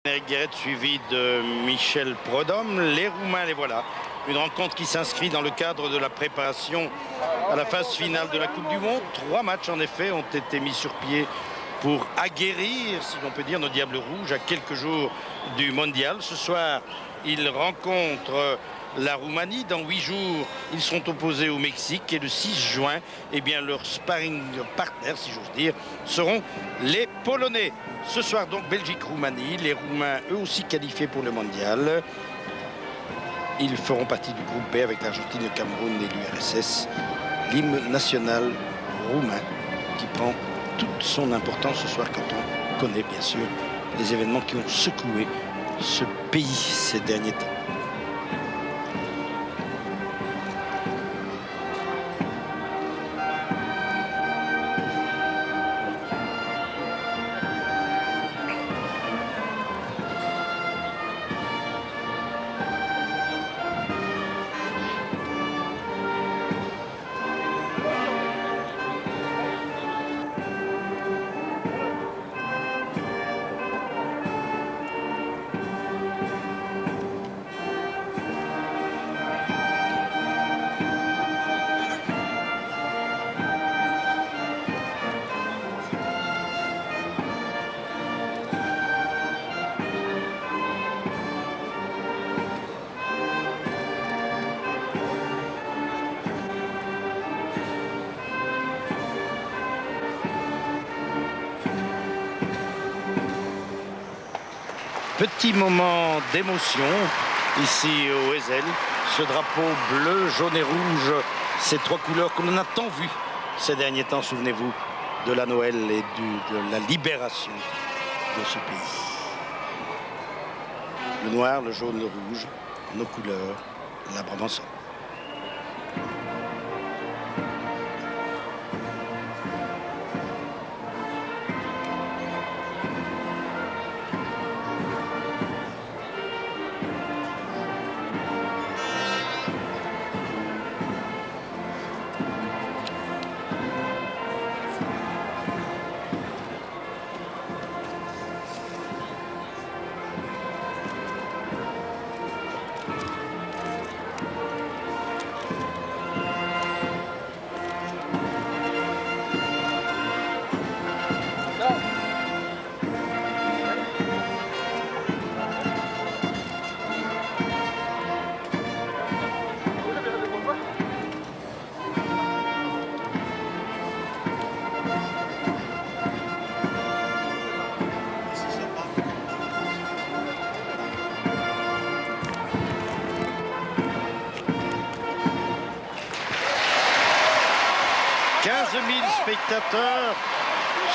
Eric Guéret suivi de Michel Prodhomme. Les Roumains, les voilà. Une rencontre qui s'inscrit dans le cadre de la préparation à la phase finale de la Coupe du Monde. 3 matchs, en effet, ont été mis sur pied pour aguerrir, si l'on peut dire, nos Diables Rouges à quelques jours du Mondial. Ce soir, ils rencontrent la Roumanie. Dans 8 jours, ils seront opposés au Mexique. Et le 6 juin, eh bien, leurs sparring partners, si j'ose dire, seront les Polonais. Ce soir, donc, Belgique-Roumanie. Les Roumains, eux aussi qualifiés pour le Mondial. Ils feront partie du groupe B avec l'Argentine, le Cameroun et l'URSS. L'hymne national roumain qui prend toute son importance ce soir quand on connaît, bien sûr, les événements qui ont secoué ce pays ces derniers temps. Petit moment d'émotion ici au Heysel. Ce drapeau bleu, jaune et rouge, ces 3 couleurs qu'on en a tant vu ces derniers temps, souvenez-vous, de la Noël et de la libération de ce pays. Le noir, le jaune, le rouge, nos couleurs, la Brabançonne. Spectateurs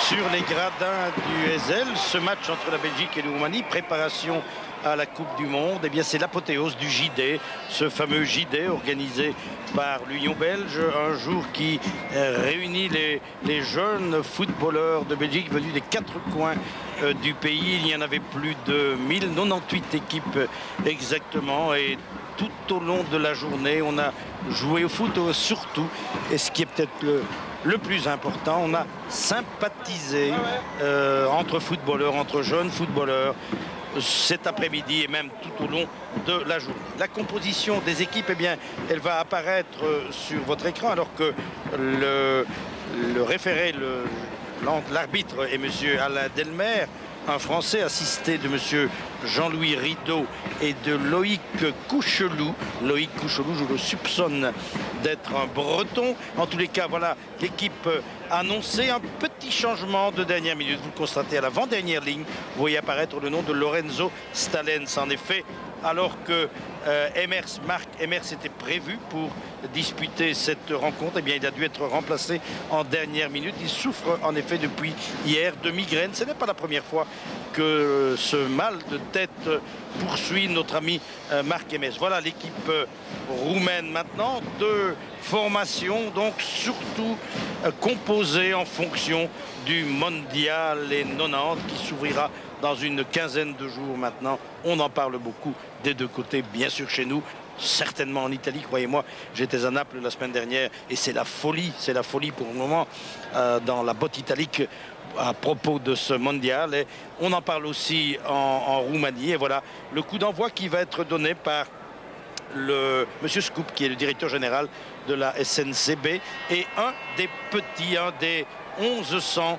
sur les gradins du Heysel. Ce match entre la Belgique et la Roumanie, préparation à la Coupe du Monde, eh bien c'est l'apothéose du JD, ce fameux JD organisé par l'Union belge, un jour qui réunit les jeunes footballeurs de Belgique venus des 4 coins du pays. Il y en avait plus de 1098 équipes exactement, et tout au long de la journée, on a joué au foot surtout, et ce qui est peut-être le plus important, on a sympathisé entre footballeurs, entre jeunes footballeurs, cet après-midi et même tout au long de la journée. La composition des équipes, eh bien, elle va apparaître sur votre écran, alors que le référé, l'arbitre est M. Alain Delmer, un Français assisté de M. Jean-Louis Rideau et de Loïc Couchelou. Loïc Couchelou, je le soupçonne d'être un Breton. En tous les cas, voilà l'équipe annoncée. Un petit changement de dernière minute. Vous le constatez à l'avant-dernière ligne. Vous voyez apparaître le nom de Lorenzo Stalens. En effet, alors que Marc Emers était prévu pour disputer cette rencontre, eh bien, il a dû être remplacé en dernière minute. Il souffre en effet depuis hier de migraine. Ce n'est pas la première fois que ce mal de tête poursuit notre ami Marc Emers. Voilà l'équipe roumaine maintenant. 2 formations, donc surtout composées en fonction du Mondial et 90 qui s'ouvrira dans une quinzaine de jours maintenant. On en parle beaucoup des 2 côtés, bien sûr chez nous, certainement en Italie. Croyez-moi, j'étais à Naples la semaine dernière et c'est la folie pour le moment dans la botte italique à propos de ce mondial. Et on en parle aussi en Roumanie. Et voilà le coup d'envoi qui va être donné par Monsieur Scoop, qui est le directeur général de la SNCB, et un des petits, un des 1100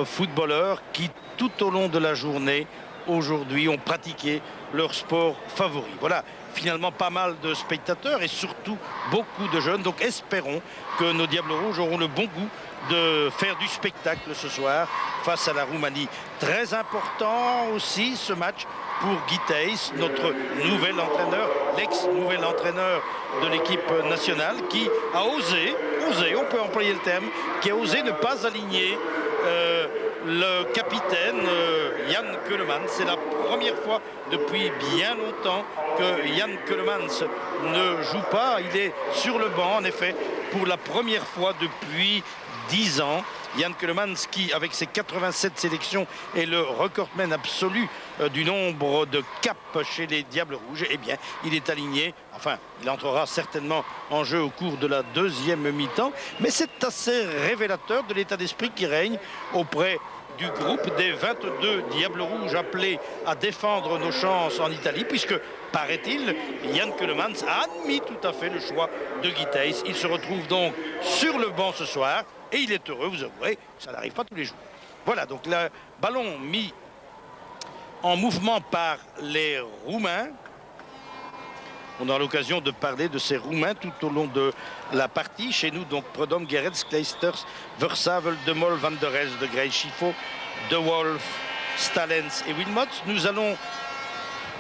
footballeurs qui, tout au long de la journée, aujourd'hui, ont pratiqué leur sport favori. Voilà, finalement pas mal de spectateurs et surtout beaucoup de jeunes. Donc espérons que nos Diables Rouges auront le bon goût de faire du spectacle ce soir face à la Roumanie. Très important aussi ce match pour Guy Thys, notre nouvel entraîneur, l'ex-nouvel entraîneur de l'équipe nationale, qui a osé, on peut employer le terme, qui a osé ne pas aligner le capitaine Jan Keulemans. C'est la première fois depuis bien longtemps que Jan Keulemans ne joue pas. Il est sur le banc, en effet, pour la première fois depuis 10 ans. Jan Keulemans, qui, avec ses 87 sélections, est le recordman absolu du nombre de caps chez les Diables Rouges. Eh bien, il est aligné. Enfin, il entrera certainement en jeu au cours de la deuxième mi-temps. Mais c'est assez révélateur de l'état d'esprit qui règne auprès du groupe des 22 Diables Rouges appelés à défendre nos chances en Italie, puisque, paraît-il, Jan Keulemans a admis tout à fait le choix de Guy Thys. Il se retrouve donc sur le banc ce soir et il est heureux, vous avouerez, ça n'arrive pas tous les jours. Voilà, donc le ballon mis en mouvement par les Roumains. On aura l'occasion de parler de ces Roumains tout au long de la partie. Chez nous, donc, Prudhomme, Geretz, Kleisters, Versavel, De Mol, Van der Elst, De Grey, Schifo, De Wolf, Stalens et Wilmots. Nous allons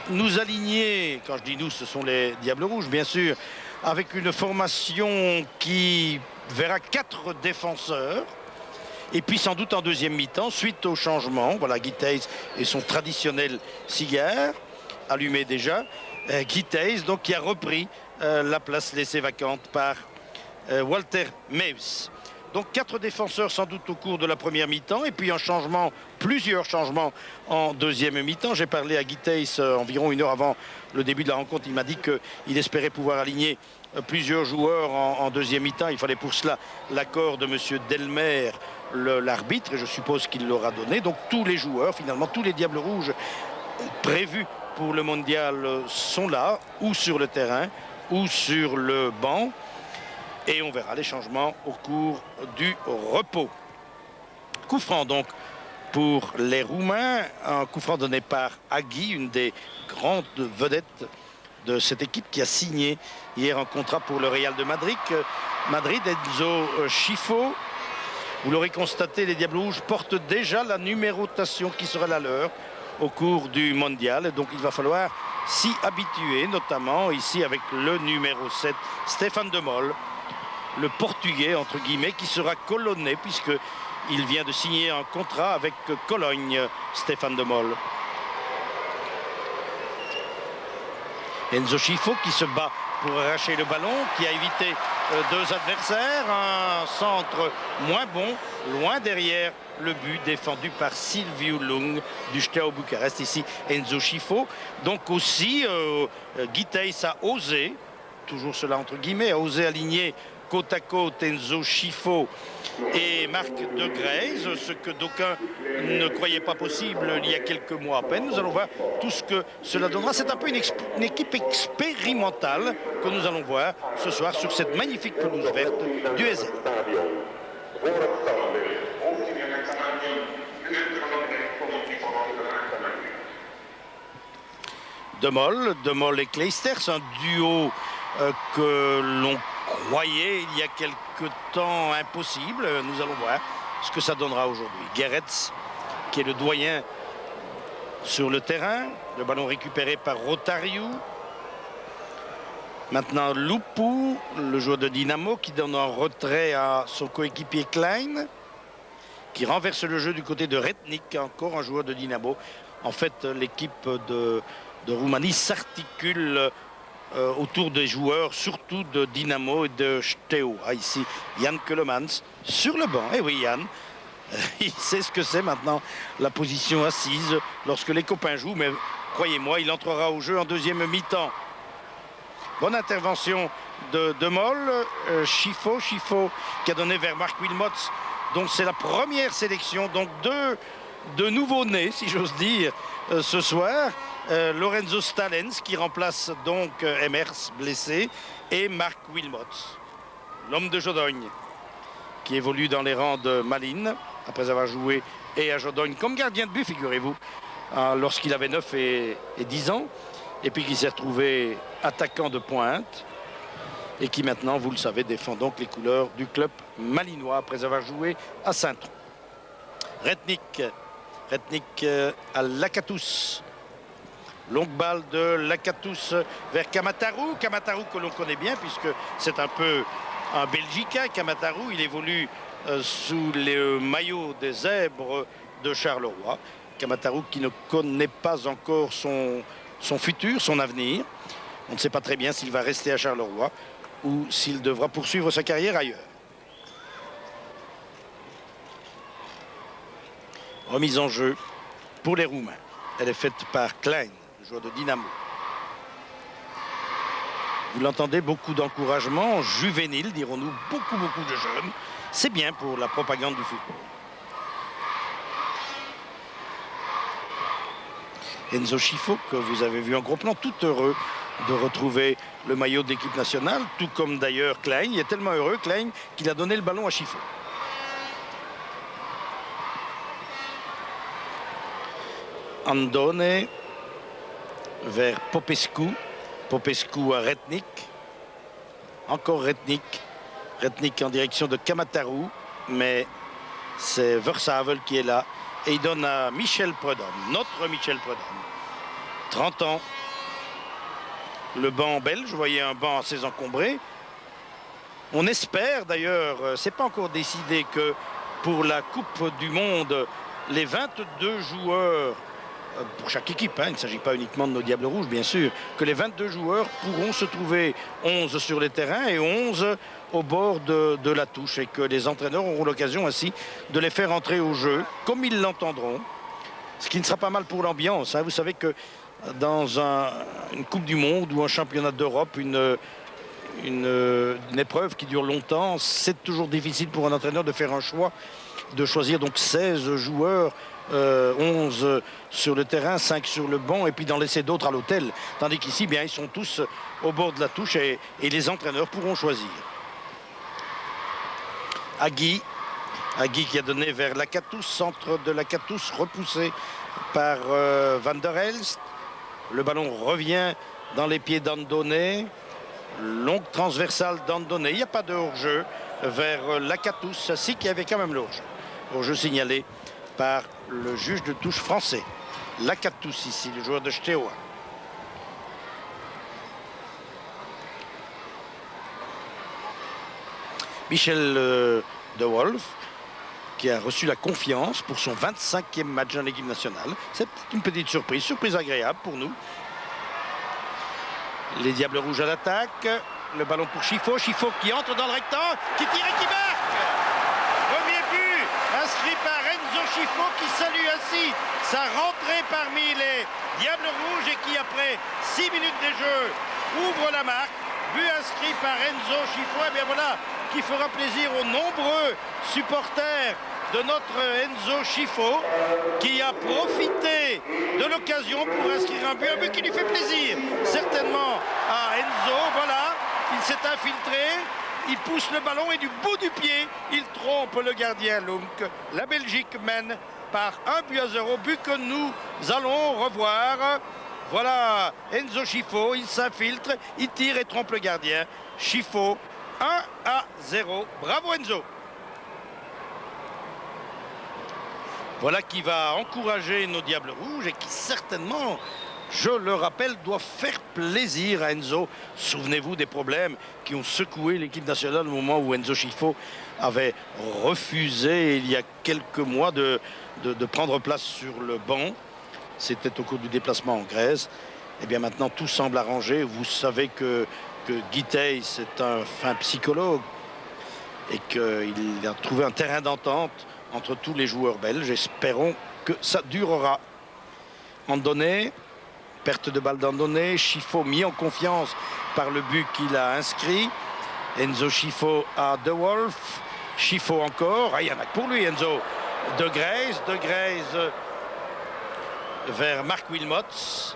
nous aligner, quand je dis nous, ce sont les Diables Rouges, bien sûr, avec une formation qui verra 4 défenseurs. Et puis sans doute en deuxième mi-temps, suite au changement, voilà Guy Thys et son traditionnel cigare, allumé déjà. Guy Thys, donc, qui a repris la place laissée vacante par Walter Meus. Donc 4 défenseurs sans doute au cours de la première mi-temps, et puis un changement, plusieurs changements en deuxième mi-temps. J'ai parlé à Guy Thys environ 1 heure avant le début de la rencontre. Il m'a dit qu'il espérait pouvoir aligner plusieurs joueurs en deuxième mi-temps. Il fallait pour cela l'accord de monsieur Delmer, l'arbitre, et je suppose qu'il l'aura donné. Donc tous les joueurs, finalement tous les Diables Rouges prévus pour le mondial sont là, ou sur le terrain, ou sur le banc. Et on verra les changements au cours du repos. Coup franc donc pour les Roumains. Un coup franc donné par Hagi, une des grandes vedettes de cette équipe qui a signé hier un contrat pour le Real de Madrid. Enzo Schifo. Vous l'aurez constaté, les Diables Rouges portent déjà la numérotation qui sera la leur au cours du mondial. Donc il va falloir s'y habituer, notamment ici avec le numéro 7, Stéphane De Mol, le portugais entre guillemets, qui sera colonné puisqu'il vient de signer un contrat avec Cologne, Stéphane De Mol. Enzo Schifo qui se bat pour arracher le ballon, qui a évité 2 adversaires. Un centre moins bon, loin derrière le but, défendu par Silviu Lung du Steaua Bucarest. Ici Enzo Schifo. Donc aussi Guy Thys a osé, toujours cela entre guillemets, a osé aligner côte à côte Enzo Schifo et Marc De Grey, ce que d'aucuns ne croyaient pas possible il y a quelques mois à peine. Nous allons voir tout ce que cela donnera. C'est un peu une équipe expérimentale que nous allons voir ce soir sur cette magnifique pelouse verte du ESL. De Mol et Kleisters, un duo que l'on croyait il y a quelque temps impossible. Nous allons voir ce que ça donnera aujourd'hui. Geretz, qui est le doyen sur le terrain. Le ballon récupéré par Rotario. Maintenant Lupu, le joueur de Dynamo, qui donne un retrait à son coéquipier Klein, qui renverse le jeu du côté de Retnik, encore un joueur de Dynamo. En fait, l'équipe de Roumanie s'articule autour des joueurs, surtout de Dynamo et de Steaua. Ici, Jan Keulemans sur le banc. Eh oui, Jan, il sait ce que c'est maintenant, la position assise lorsque les copains jouent. Mais croyez-moi, il entrera au jeu en deuxième mi-temps. Bonne intervention de Mol. Schifo qui a donné vers Marc Wilmots dont c'est la première sélection. Donc deux nouveaux-nés, si j'ose dire, ce soir. Lorenzo Stalens qui remplace donc Emers blessé et Marc Wilmots, l'homme de Jodogne, qui évolue dans les rangs de Malines après avoir joué et à Jodogne comme gardien de but, figurez-vous, lorsqu'il avait 9 et 10 ans, et puis qui s'est retrouvé attaquant de pointe et qui maintenant, vous le savez, défend donc les couleurs du club malinois après avoir joué à Saint-Tron. Retnik à Lakatos. Longue balle de Lakatos vers Kamatarou. Kamatarou que l'on connaît bien puisque c'est un peu un Belgicain. Kamatarou, il évolue sous les maillots des Zèbres de Charleroi. Kamatarou qui ne connaît pas encore son futur, son avenir. On ne sait pas très bien s'il va rester à Charleroi ou s'il devra poursuivre sa carrière ailleurs. Remise en jeu pour les Roumains. Elle est faite par Klein, le joueur de Dynamo. Vous l'entendez, beaucoup d'encouragement, juvénile, dirons-nous, beaucoup de jeunes. C'est bien pour la propagande du football. Enzo Scifo, que vous avez vu en gros plan, tout heureux de retrouver le maillot d'équipe nationale, tout comme d'ailleurs Klein. Il est tellement heureux, Klein, qu'il a donné le ballon à Scifo. Andone vers Popescu. Popescu à Retnik. Encore Retnik. Retnik en direction de Kamatarou. Mais c'est Versavel qui est là. Et il donne à Michel Prudhomme, notre Michel Prudhomme. 30 ans. Le banc belge, vous voyez un banc assez encombré. On espère d'ailleurs, c'est pas encore décidé, que pour la Coupe du Monde, les 22 joueurs, pour chaque équipe, il ne s'agit pas uniquement de nos Diables Rouges, bien sûr, que les 22 joueurs pourront se trouver 11 sur les terrains et 11 au bord de la touche, et que les entraîneurs auront l'occasion ainsi de les faire entrer au jeu, comme ils l'entendront, ce qui ne sera pas mal pour l'ambiance. Vous savez que dans une Coupe du Monde ou un championnat d'Europe, une épreuve qui dure longtemps, c'est toujours difficile pour un entraîneur de faire un choix, de choisir donc 16 joueurs, 11 sur le terrain, 5 sur le banc, et puis d'en laisser d'autres à l'hôtel. Tandis qu'ici, bien, ils sont tous au bord de la touche et les entraîneurs pourront choisir. Agui qui a donné vers Lakatos, centre de Lakatos, repoussé par Van der Elst. Le ballon revient dans les pieds d'Andone. Longue transversale d'Andone. Il n'y a pas de hors-jeu vers Lakatos. Si, qu'il y avait quand même le hors-jeu. Hors-jeu signalé par le juge de touche français. Lakatos ici, le joueur de Steaua. Michel De Wolf, qui a reçu la confiance pour son 25e match en équipe nationale. C'est une petite surprise agréable pour nous. Les Diables Rouges à l'attaque. Le ballon pour Scifo. Scifo qui entre dans le rectangle, qui tire et qui marque. Premier but inscrit par Enzo Scifo, qui salue ainsi sa rentrée parmi les Diables Rouges et qui, après 6 minutes de jeu, ouvre la marque. But inscrit par Enzo Scifo. Et bien voilà, qui fera plaisir aux nombreux supporters de notre Enzo Scifo, qui a profité de l'occasion pour inscrire un but qui lui fait plaisir certainement à Enzo. Voilà, il s'est infiltré, il pousse le ballon et du bout du pied, il trompe le gardien Lunk. La Belgique mène par 1-0, but que nous allons revoir. Voilà Enzo Scifo, il s'infiltre, il tire et trompe le gardien. Scifo, 1-0. Bravo Enzo. Voilà qui va encourager nos Diables Rouges et qui certainement, je le rappelle, doit faire plaisir à Enzo. Souvenez-vous des problèmes qui ont secoué l'équipe nationale au moment où Enzo Scifo avait refusé il y a quelques mois de prendre place sur le banc. C'était au cours du déplacement en Grèce. Et bien maintenant tout semble arrangé. Vous savez que Guitey, c'est un fin psychologue et qu'il a trouvé un terrain d'entente entre tous les joueurs belges. Espérons que ça durera. Andone, perte de balle d'Andone. Scifo mis en confiance par le but qu'il a inscrit. Enzo Scifo à De Wolf. Chifo encore. Ah, il y en a que pour lui, Enzo. De Grey's vers Marc Wilmots.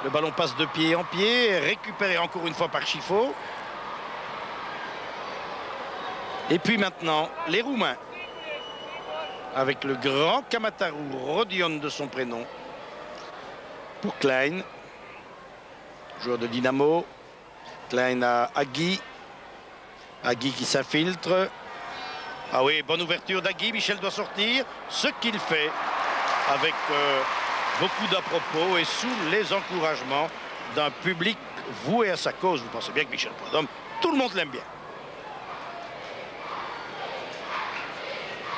Le ballon passe de pied en pied, récupéré encore une fois par Chifo. Et puis maintenant, les Roumains. Avec le grand Kamatarou, Rodion de son prénom. Pour Klein. Joueur de Dynamo. Klein à Agui. Agui qui s'infiltre. Ah oui, bonne ouverture d'Agui. Michel doit sortir. Ce qu'il fait avec beaucoup d'à-propos et sous les encouragements d'un public voué à sa cause. Vous pensez bien que Michel Prudhomme, tout le monde l'aime bien.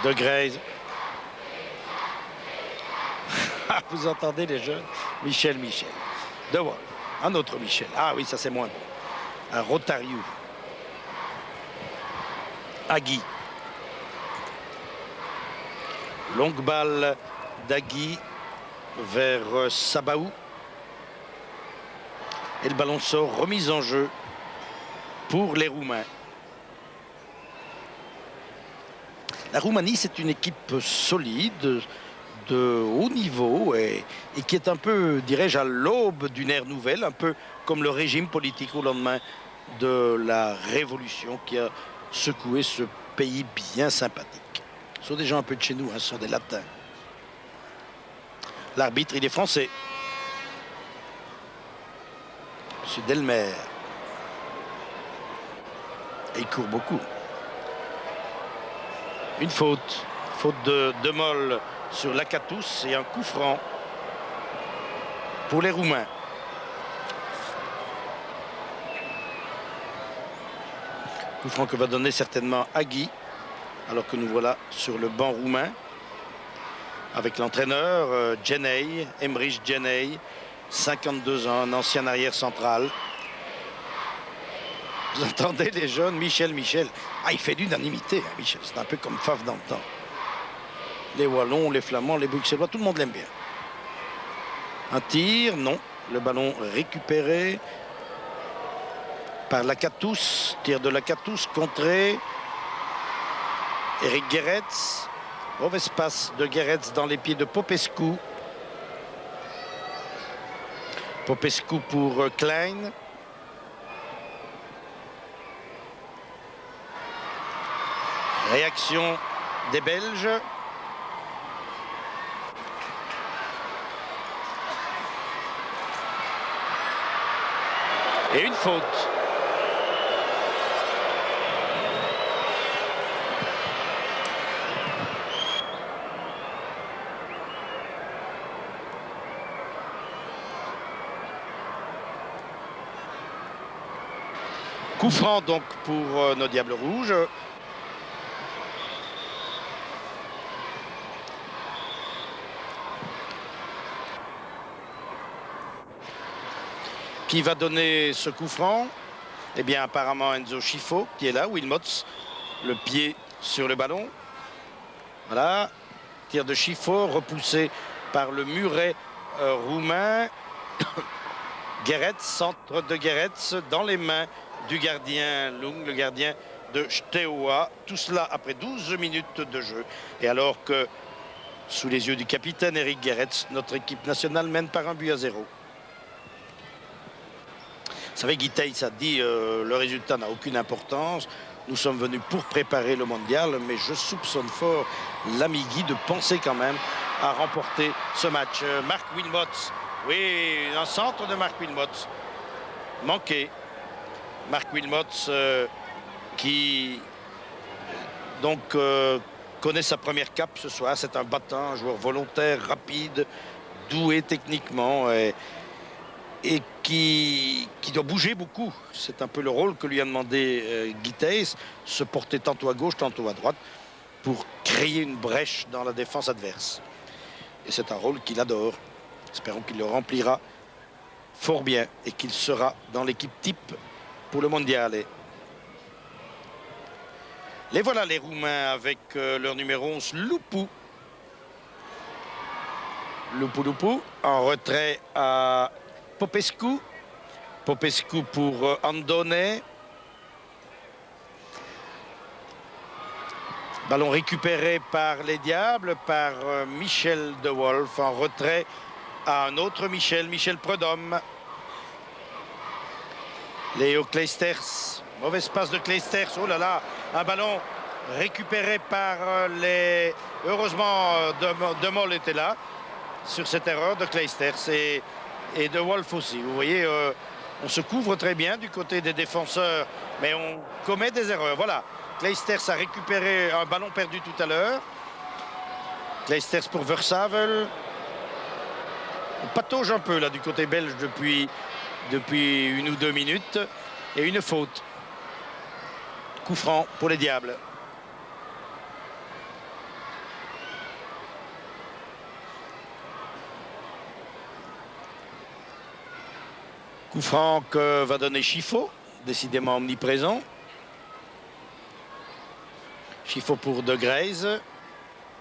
De Grey's. Vous entendez les jeunes? Michel. De Wolf. Un autre Michel. Ah oui, ça c'est moins bon. Un Rotariou. Agui. Longue balle d'Agui vers Sabaou. Et le ballon sort, remise en jeu pour les Roumains. La Roumanie, c'est une équipe solide, de haut niveau et qui est un peu, dirais-je, à l'aube d'une ère nouvelle, un peu comme le régime politique au lendemain de la révolution qui a secoué ce pays bien sympathique. Ce sont des gens un peu de chez nous, hein, ce sont des latins. L'arbitre, il est français. Monsieur Delmer. Et il court beaucoup. Une faute. Faute de Moll sur Lacatous et un coup franc pour les Roumains. Coup franc que va donner certainement Agui, alors que nous voilà sur le banc roumain avec l'entraîneur Jeney, Emrich Jeney, 52 ans, un ancien arrière central. Vous entendez les jeunes? Michel. Ah, il fait l'unanimité, hein, Michel. C'est un peu comme Favre dans le temps. Les Wallons, les Flamands, les Bruxellois, tout le monde l'aime bien. Un tir, non. Le ballon récupéré par Lacatous. Tir de Lacatous, contré. Eric Guéretz. Mauvaise passe de Guéretz dans les pieds de Popescu. Popescu pour Klein. Réaction des Belges. Et une faute. Coup franc donc pour nos Diables Rouges. Qui va donner ce coup franc? Eh bien, apparemment Enzo Chifo, qui est là. Wilmots, le pied sur le ballon. Voilà. Tir de Chifo, repoussé par le muret roumain. Guéretz, centre de Guéretz, dans les mains du gardien Lung, le gardien de Steaua. Tout cela après 12 minutes de jeu. Et alors que, sous les yeux du capitaine Eric Guéretz, notre équipe nationale mène par 1-0. Vous savez, Guy Thys a dit le résultat n'a aucune importance. Nous sommes venus pour préparer le mondial, mais je soupçonne fort l'ami Guy de penser quand même à remporter ce match. Marc Wilmots, oui, un centre de Marc Wilmots. Manqué. Marc Wilmots qui donc connaît sa première cape ce soir. C'est un battant, un joueur volontaire, rapide, doué techniquement. Et qui doit bouger beaucoup. C'est un peu le rôle que lui a demandé Guy Thys, se porter tantôt à gauche, tantôt à droite, pour créer une brèche dans la défense adverse. Et c'est un rôle qu'il adore. Espérons qu'il le remplira fort bien et qu'il sera dans l'équipe type pour le mondial. Les voilà les Roumains avec leur numéro 11, Lupu. Lupu en retrait à Popescu. Popescu pour Andone. Ballon récupéré par les Diables, par Michel De Wolf, en retrait à un autre Michel Prudhomme. Léo Clijsters, mauvaise passe de Clijsters, oh là là, un ballon récupéré par les... Heureusement, De Mol était là, sur cette erreur de Clijsters et De Wolf aussi. Vous voyez, on se couvre très bien du côté des défenseurs, mais on commet des erreurs. Voilà, Clijsters a récupéré un ballon perdu tout à l'heure. Clijsters pour Versavel. On patauge un peu là du côté belge depuis 1 ou 2 minutes. Et une faute. Coup franc pour les Diables. Coup franc que va donner Chifo, décidément omniprésent. Chifo pour De Greyz.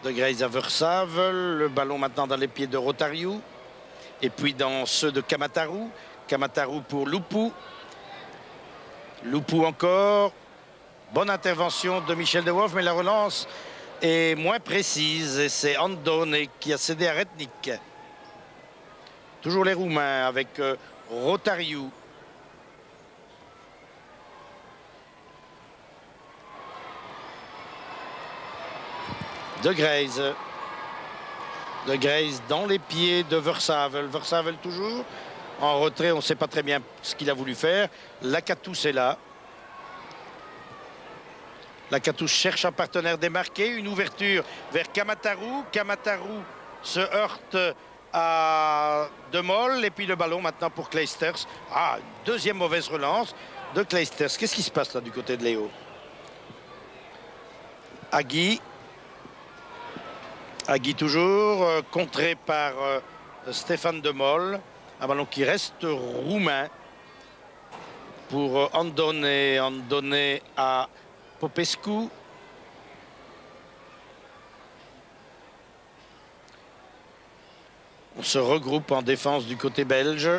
De Greyz à Versavel. Le ballon maintenant dans les pieds de Rotariou. Et puis dans ceux de Kamataru. Kamataru pour Loupou. Loupou encore. Bonne intervention de Michel De Wolf, mais la relance est moins précise. Et c'est Andone qui a cédé à Rednik. Toujours les Roumains avec Rotariou. De Greyz. De Greyz dans les pieds de Versavel. Versavel toujours en retrait. On ne sait pas très bien ce qu'il a voulu faire. Lacatous est là. Lacatous cherche un partenaire démarqué. Une ouverture vers Kamataru. Kamataru se heurte à De Mol. Et puis le ballon maintenant pour Clijsters. Ah, deuxième mauvaise relance de Clijsters. Qu'est-ce qui se passe là du côté de Léo? Agui. Agui toujours, contré par Stéphane De Mol. Un ballon qui reste roumain pour Andone. Andone à Popescu. On se regroupe en défense du côté belge.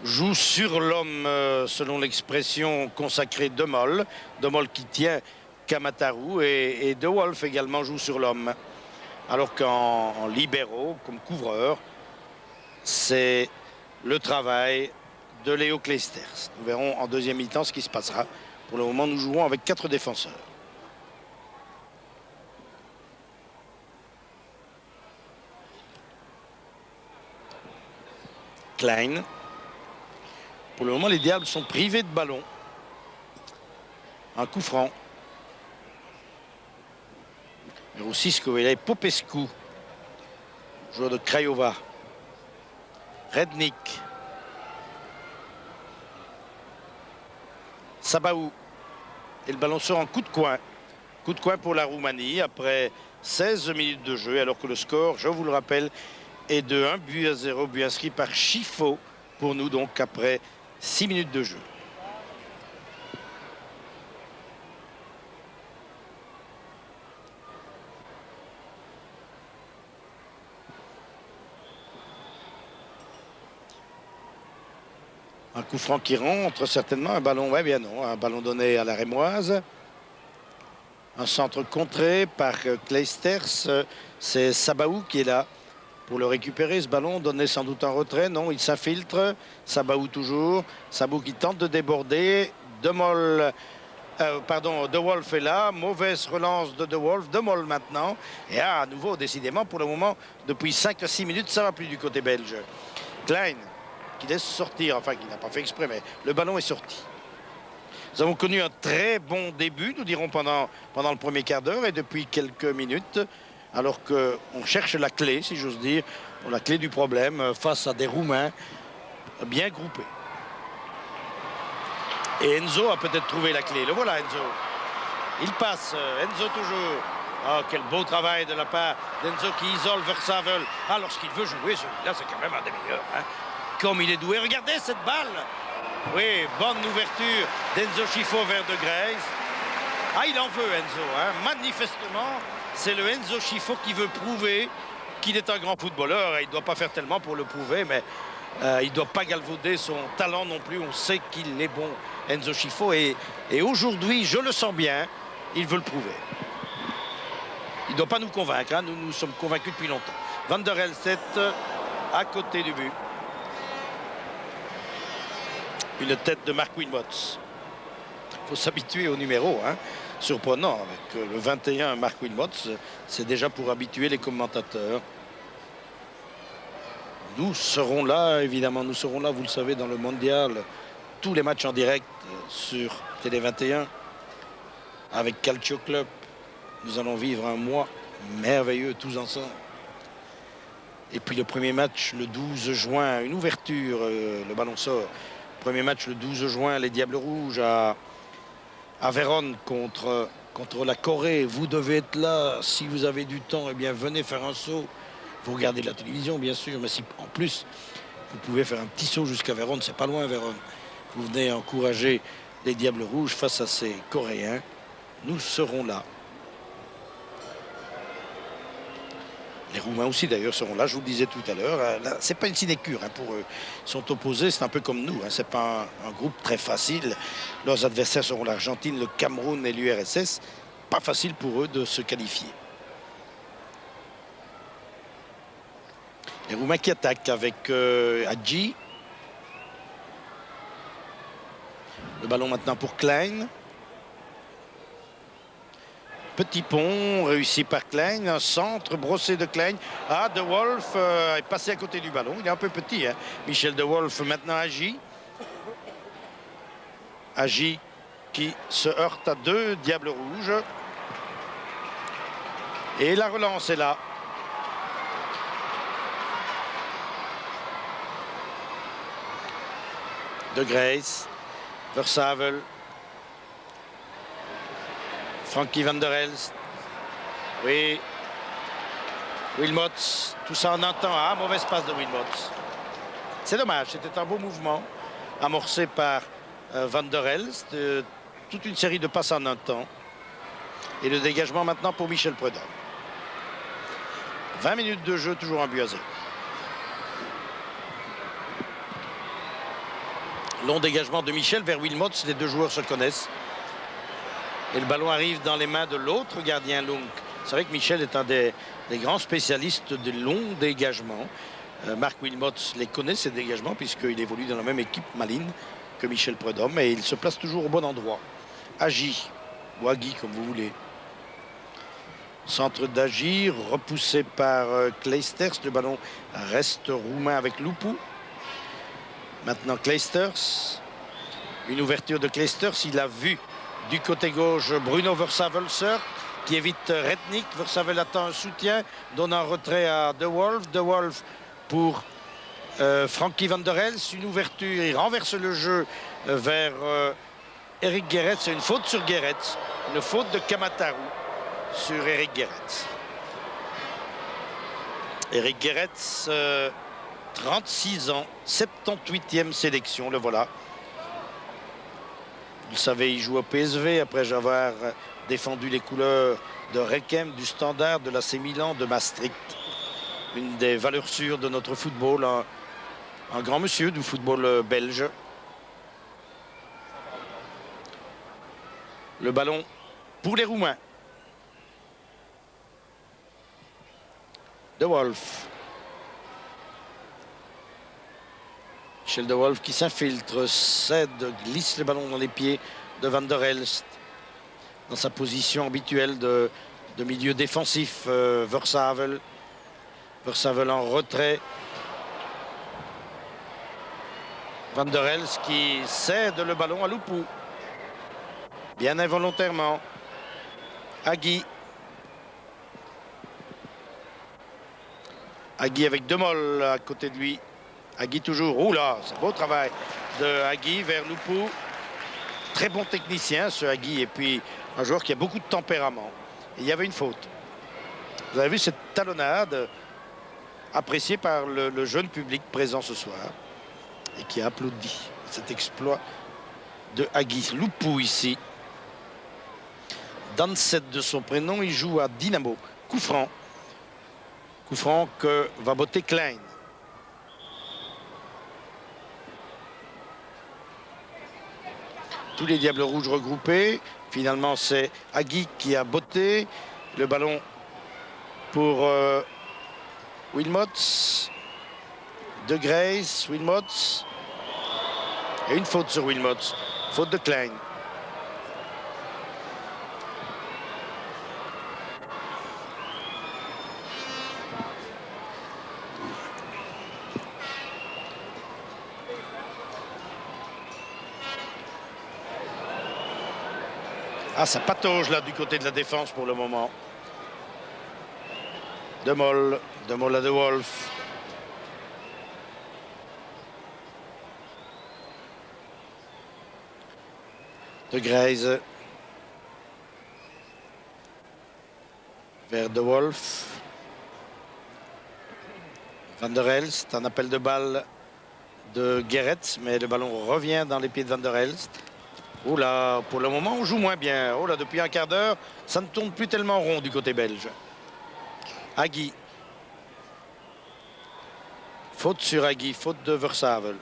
Joue sur l'homme, selon l'expression consacrée De Mol. De Mol qui tient Kamataru et De Wolf également joue sur l'homme. Alors qu'en libéraux, comme couvreur, c'est le travail de Léo Clijsters. Nous verrons en deuxième mi-temps ce qui se passera. Pour le moment, nous jouons avec 4 défenseurs. Klein. Pour le moment, les Diables sont privés de ballon. Un coup franc. Numéro 6, Kovelay Popescu, joueur de Craiova. Rednik. Sabaou. Et le ballon sort en coup de coin. Coup de coin pour la Roumanie après 16 minutes de jeu, alors que le score, je vous le rappelle, est de 1-0, but inscrit par Chifo pour nous, donc après 6 minutes de jeu. Un coup franc qui rentre, certainement. Un ballon, ouais, bien non. Un ballon donné à la Rémoise. Un centre contré par Clijsters. C'est Sabaou qui est là pour le récupérer. Ce ballon donné sans doute en retrait. Non, il s'infiltre. Sabaou toujours. Sabaou qui tente de déborder. De Wolf est là. Mauvaise relance de Wolf. De Mol maintenant. Et à nouveau, décidément, pour le moment, depuis 5 à 6 minutes, ça ne va plus du côté belge. Klein qui laisse sortir, enfin qui n'a pas fait exprès, mais le ballon est sorti. Nous avons connu un très bon début, nous dirons, pendant le premier quart d'heure et depuis quelques minutes, alors qu'on cherche la clé, si j'ose dire, la clé du problème face à des Roumains bien groupés. Et Enzo a peut-être trouvé la clé. Le voilà, Enzo. Il passe, Enzo toujours. Oh, quel beau travail de la part d'Enzo qui isole Versavel. Ah, lorsqu'il veut jouer, celui-là, c'est quand même un des meilleurs. Hein. Comme il est doué. Regardez cette balle. Oui, bonne ouverture d'Enzo Chifo vers De Greyz. Ah, il en veut, Enzo. Hein. Manifestement, c'est le Enzo Chifo qui veut prouver qu'il est un grand footballeur. Il ne doit pas faire tellement pour le prouver, mais Il ne doit pas galvauder son talent non plus. On sait qu'il est bon, Enzo Scifo. Et aujourd'hui, je le sens bien, il veut le prouver. Il ne doit pas nous convaincre. Hein. Nous sommes convaincus depuis longtemps. Van der Elst à côté du but. Une tête de Mark Wilmots. Il faut s'habituer au numéro. Hein. Surprenant. Avec le 21, Mark Wilmots, c'est déjà pour habituer les commentateurs. Nous serons là, évidemment, nous serons là, vous le savez, dans le mondial. Tous les matchs en direct sur Télé 21 avec Calcio Club. Nous allons vivre un mois merveilleux tous ensemble. Et puis le premier match le 12 juin, une ouverture, le ballon sort. Premier match le 12 juin, les Diables Rouges à Vérone contre la Corée. Vous devez être là, si vous avez du temps, eh bien venez faire un saut. Vous regardez la télévision, bien sûr, mais si en plus, vous pouvez faire un petit saut jusqu'à Vérone, c'est pas loin Vérone. Vous venez encourager les Diables Rouges face à ces Coréens. Nous serons là. Les Roumains aussi, d'ailleurs, seront là, je vous le disais tout à l'heure. C'est pas une sinécure hein, pour eux. Ils sont opposés, c'est un peu comme nous. Hein. C'est pas un groupe très facile. Leurs adversaires seront l'Argentine, le Cameroun et l'URSS. Pas facile pour eux de se qualifier. Les Roumains qui attaquent avec Hadji. Le ballon maintenant pour Klein. Petit pont réussi par Klein. Un centre brossé de Klein. Ah, De Wolf est passé à côté du ballon. Il est un peu petit. Hein. Michel De Wolf maintenant Hadji. Hadji qui se heurte à deux Diables Rouges. Et la relance est là. De Grace, Versavel, Frankie Van der Elst, oui, Wilmots, tout ça en un temps. Ah, mauvaise passe de Wilmots. C'est dommage, c'était un beau mouvement amorcé par Van der Elst, toute une série de passes en un temps. Et le dégagement maintenant pour Michel Prudhomme. 20 minutes de jeu, toujours un but à 0. Long dégagement de Michel vers Wilmots, les deux joueurs se connaissent. Et le ballon arrive dans les mains de l'autre gardien, Lung. C'est vrai que Michel est un des grands spécialistes des longs dégagements. Mark Wilmots les connaît, ces dégagements, puisqu'il évolue dans la même équipe Malines que Michel Prudhomme. Et il se place toujours au bon endroit. Hadji, ou Agui, comme vous voulez. Centre d'Agir, repoussé par Kleisters. Le ballon reste roumain avec Lupu. Maintenant Kleisters. Une ouverture de Kleisters. Il a vu du côté gauche Bruno Versavelser qui évite Rednik. Versavel attend un soutien, donne un retrait à De Wolf. De Wolf pour Frankie Van der Elst. Une ouverture, il renverse le jeu vers Eric Gerets. C'est une faute sur Gerets. Une faute de Kamataru sur Eric Gerets. Eric Gerets, 36 ans, 78e sélection, le voilà. Vous le savez, il joue au PSV après avoir défendu les couleurs de Requem, du Standard, de l'AC Milan, de Maastricht. Une des valeurs sûres de notre football, un grand monsieur du football belge. Le ballon pour les Roumains. De Wolf. Michel De Wolf qui s'infiltre, cède, glisse le ballon dans les pieds de Van der Elst. Dans sa position habituelle de milieu défensif, Versavel. Versavel en retrait. Van der Elst qui cède le ballon à Lupu. Bien involontairement. Agui. Agui avec Demol à côté de lui. Agui toujours. Oula, c'est beau travail de Agui vers Lupu. Très bon technicien ce Agui. Et puis un joueur qui a beaucoup de tempérament. Et il y avait une faute. Vous avez vu cette talonnade appréciée par le jeune public présent ce soir. Et qui a applaudi cet exploit de Agui. Lupu ici. Danset de son prénom, il joue à Dynamo. Coup franc. Coup franc que va botter Klein. tous les Diables Rouges regroupés. Finalement, c'est Agui qui a botté. Le ballon pour Wilmots. De Grace, Wilmots. Et une faute sur Wilmots. Faute de Klein. Ah, ça patauge là du côté de la défense pour le moment. De Moll à De Wolf. De Graze. Vers De Wolf. Van der Elst, un appel de balle de Gerrits, mais le ballon revient dans les pieds de Van der Elst. Oh là, pour le moment, on joue moins bien. Oh là, depuis un quart d'heure, ça ne tourne plus tellement rond du côté belge. Agui. Faute sur Agui, faute de Versavel.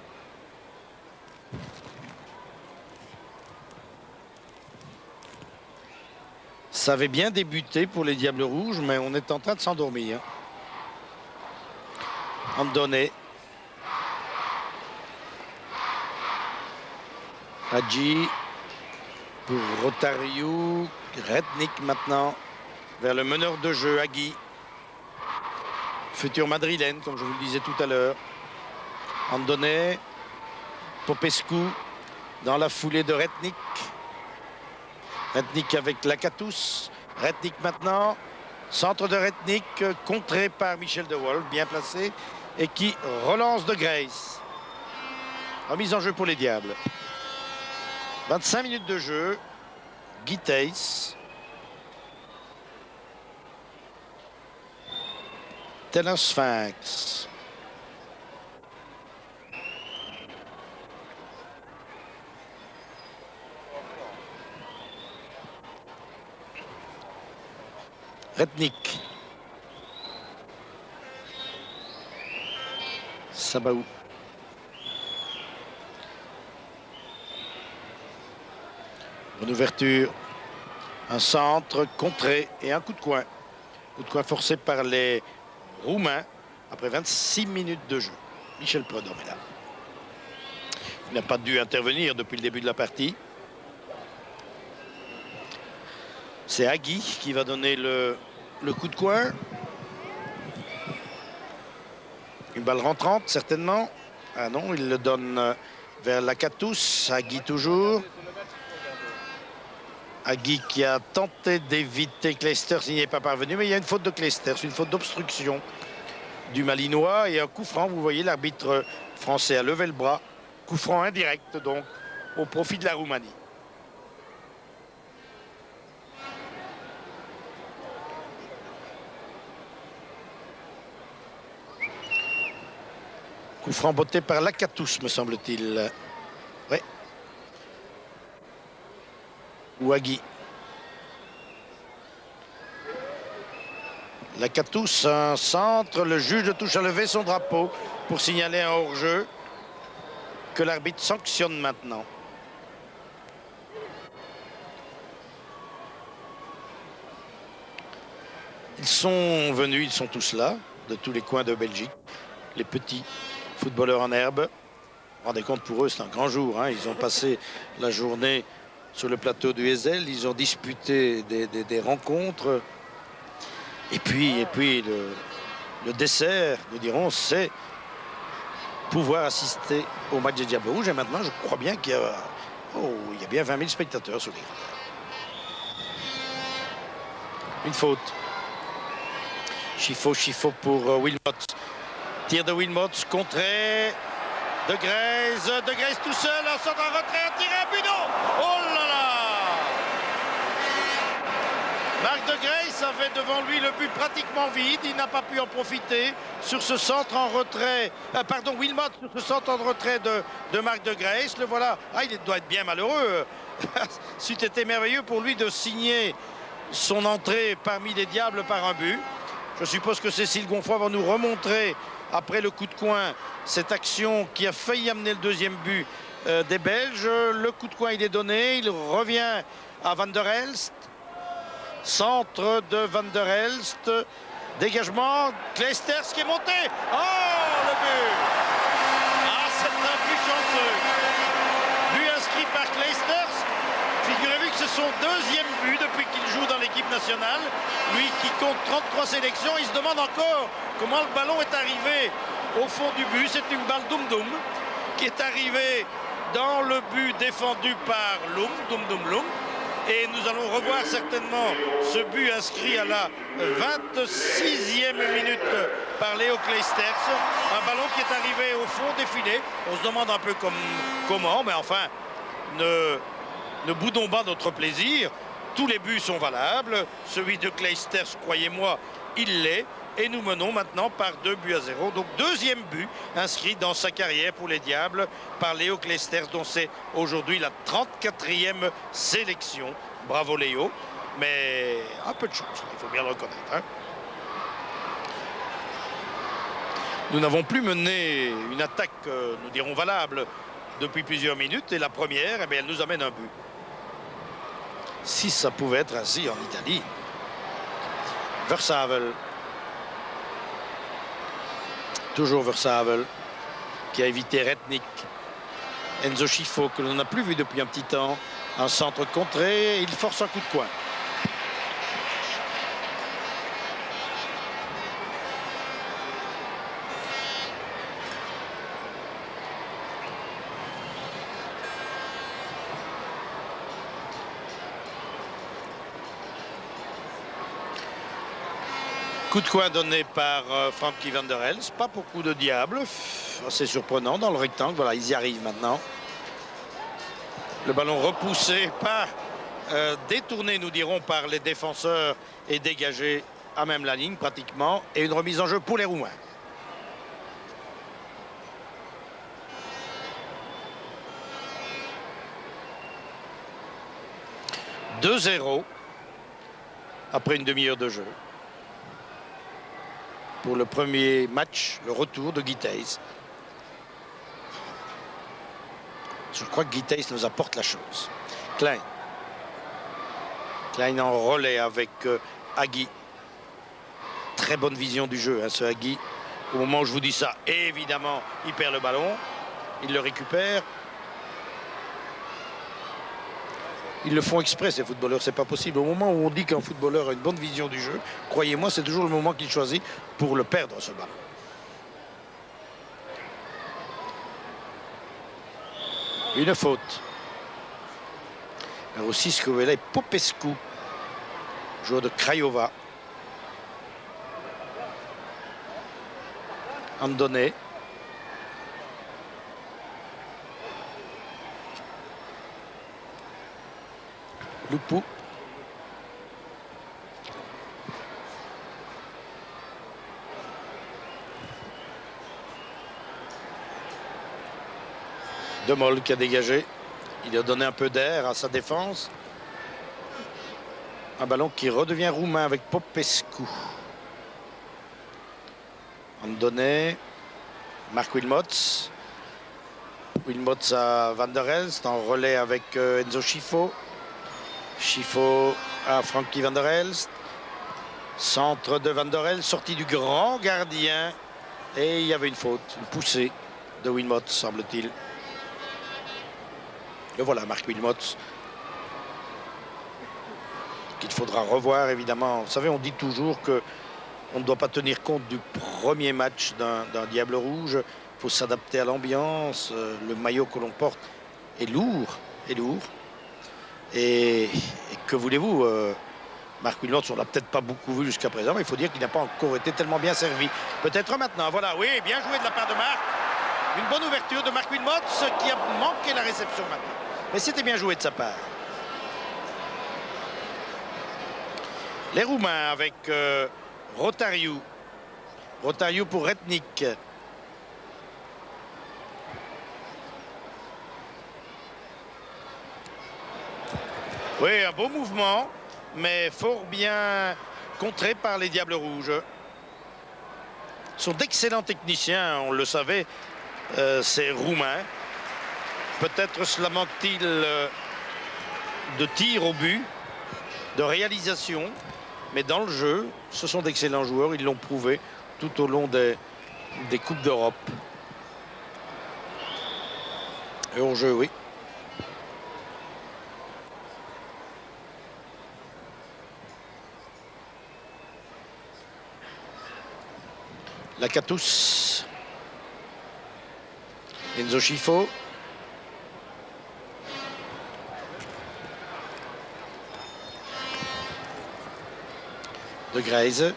Ça avait bien débuté pour les Diables Rouges, mais on est en train de s'endormir. Andone. Hadji. Pour Rotariou. Rednik maintenant. Vers le meneur de jeu, Agui. Futur madrilène, comme je vous le disais tout à l'heure. Andone. Popescu. Dans la foulée de Rednik. Rednik avec Lacatous. Rednik maintenant. Centre de Rednik, contré par Michel De Wolf, bien placé. Et qui relance de Grace. Remise en jeu pour les Diables. 25 minutes de jeu. Guy Thys. Tel un sphinx. Rednik. Sabaou. Bonne ouverture. Un centre, contré et un coup de coin. Coup de coin forcé par les Roumains après 26 minutes de jeu. Michel Prudhomme est là. Il n'a pas dû intervenir depuis le début de la partie. C'est Agui qui va donner le coup de coin. Une balle rentrante, certainement. Ah non, il le donne vers Lacatous. Agui toujours. Agui qui a tenté d'éviter Clijsters, il n'y est pas parvenu. Mais il y a une faute de Clijsters, une faute d'obstruction du Malinois. Et un coup franc, vous voyez, l'arbitre français a levé le bras. Coup franc indirect, donc, au profit de la Roumanie. Coup franc botté par Lacatous, me semble-t-il. Oui. Ou Agui. Lacatous, un centre. Le juge de touche a levé son drapeau pour signaler un hors-jeu que l'arbitre sanctionne maintenant. Ils sont venus, ils sont tous là, de tous les coins de Belgique. Les petits footballeurs en herbe. Vous vous rendez compte, pour eux, c'est un grand jour. Hein. Ils ont passé la journée sur le plateau du Heysel. Ils ont disputé des rencontres. Et puis le dessert, nous dirons, c'est pouvoir assister au match des Diables Rouges. Et maintenant, je crois bien qu'il y a, il y a bien 20 000 spectateurs sur les gradins. Une faute. Chifo pour Wilmots. Tir de Wilmots, contré de Grace tout seul, un centre en retrait, un tir à but, non. Oh là là! Marc de Grace avait devant lui le but pratiquement vide, il n'a pas pu en profiter sur ce centre en retrait, Wilmots sur ce centre en retrait de Marc de Grace, le voilà, il doit être bien malheureux, c'eût été merveilleux pour lui de signer son entrée parmi les Diables par un but. Je suppose que Cécile Gonfoy va nous remontrer, après le coup de coin, cette action qui a failli amener le deuxième but des Belges. Le coup de coin, il est donné. Il revient à Van der Elst. Centre de Van der Elst. Dégagement. Kleisters qui est monté. Oh, le but! Ah, c'est un but chanceux. But inscrit par Kleisters. Figurez-vous que c'est son deuxième but depuis qu'il joue dans l'équipe nationale. Lui qui compte 33 sélections, il se demande encore comment le ballon est arrivé au fond du but. C'est une balle Doum qui est arrivée dans le but défendu par Loum, Doum. Et nous allons revoir certainement ce but inscrit à la 26e minute par Leo Kleisters. Un ballon qui est arrivé au fond des filets. On se demande un peu comment, mais enfin, ne boudons pas notre plaisir. Tous les buts sont valables. Celui de Kleisters, croyez-moi, il l'est. Et nous menons maintenant par 2-0. Donc deuxième but inscrit dans sa carrière pour les Diables par Leo Kleisters, dont c'est aujourd'hui la 34e sélection. Bravo Léo, mais un peu de chance, il faut bien le reconnaître. Hein. Nous n'avons plus mené une attaque, nous dirons, valable depuis plusieurs minutes. Et la première, eh bien, elle nous amène un but. Si ça pouvait être ainsi en Italie. Versavel. Toujours Versavel qui a évité Retnik. Enzo Schifo que l'on n'a plus vu depuis un petit temps. Un centre contré, il force un coup de coin. Coup de coin donné par Frankie Van der Elst. Pas beaucoup de diables. Assez surprenant dans le rectangle. Voilà, ils y arrivent maintenant. Le ballon repoussé, pas détourné, nous dirons, par les défenseurs et dégagé à même la ligne pratiquement. Et une remise en jeu pour les Roumains. « 2-0 après une demi-heure de jeu. Pour le premier match, le retour de Guy Thys. Je crois que Guy Thys nous apporte la chose. Klein. Klein en relais avec Hagi. Très bonne vision du jeu, hein, ce Hagi. Au moment où je vous dis ça, évidemment, il perd le ballon. Il le récupère. Ils le font exprès, ces footballeurs, c'est pas possible. Au moment où on dit qu'un footballeur a une bonne vision du jeu, croyez-moi, c'est toujours le moment qu'il choisit pour le perdre, ce ballon. Une faute. Alors aussi, Scovella et Popescu, joueur de Craiova. Andone. Lupu. De Mol qui a dégagé. Il a donné un peu d'air à sa défense. Un ballon qui redevient roumain avec Popescu. Andone. Marc Wilmots. Wilmots à Van der Elst en relais avec Enzo Schifo. Schifo à Frankie Van der Elst. Centre de Van der Elst, sortie du grand gardien. Et il y avait une faute, une poussée de Wilmots, semble-t-il. Le voilà, Marc Wilmots. Qu'il faudra revoir, évidemment. Vous savez, on dit toujours qu'on ne doit pas tenir compte du premier match d'un Diable Rouge. Il faut s'adapter à l'ambiance. Le maillot que l'on porte est lourd. Et que voulez-vous, Marc Wilmots, on ne l'a peut-être pas beaucoup vu jusqu'à présent, mais il faut dire qu'il n'a pas encore été tellement bien servi. Peut-être maintenant, voilà, oui, bien joué de la part de Marc. Une bonne ouverture de Marc Wilmots qui a manqué la réception maintenant. Mais c'était bien joué de sa part. Les Roumains avec Rotariu. Rotariu pour Retnik. Oui, un beau mouvement, mais fort bien contré par les Diables Rouges. Ils sont d'excellents techniciens, on le savait, ces Roumains. Peut-être cela manque-t-il de tir au but, de réalisation. Mais dans le jeu, ce sont d'excellents joueurs. Ils l'ont prouvé tout au long des Coupes d'Europe. Et au jeu, oui. Lakatos. Enzo Schifo. De Greize.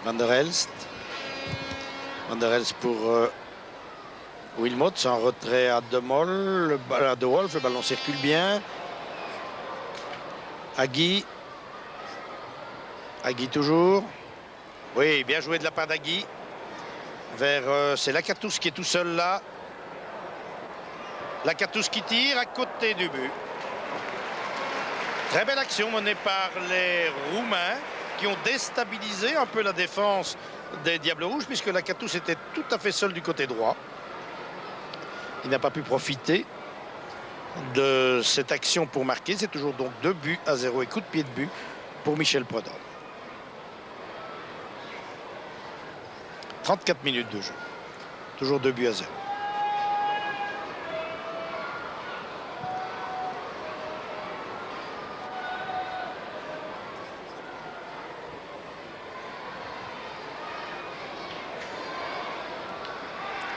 Van der Elst. Van der Elst pour Wilmots en retrait à De Mol, à De Wolf, le ballon circule bien. Agui. Agui toujours. Oui, bien joué de la part d'Agui. Vers, c'est Lakatos qui est tout seul là. Lakatos qui tire à côté du but. Très belle action menée par les Roumains qui ont déstabilisé un peu la défense des Diables Rouges puisque Lakatos était tout à fait seul du côté droit. Il n'a pas pu profiter de cette action pour marquer. C'est toujours donc 2-0 et coup de pied de but pour Michel Prudhomme. 34 minutes de jeu. Toujours 2-0.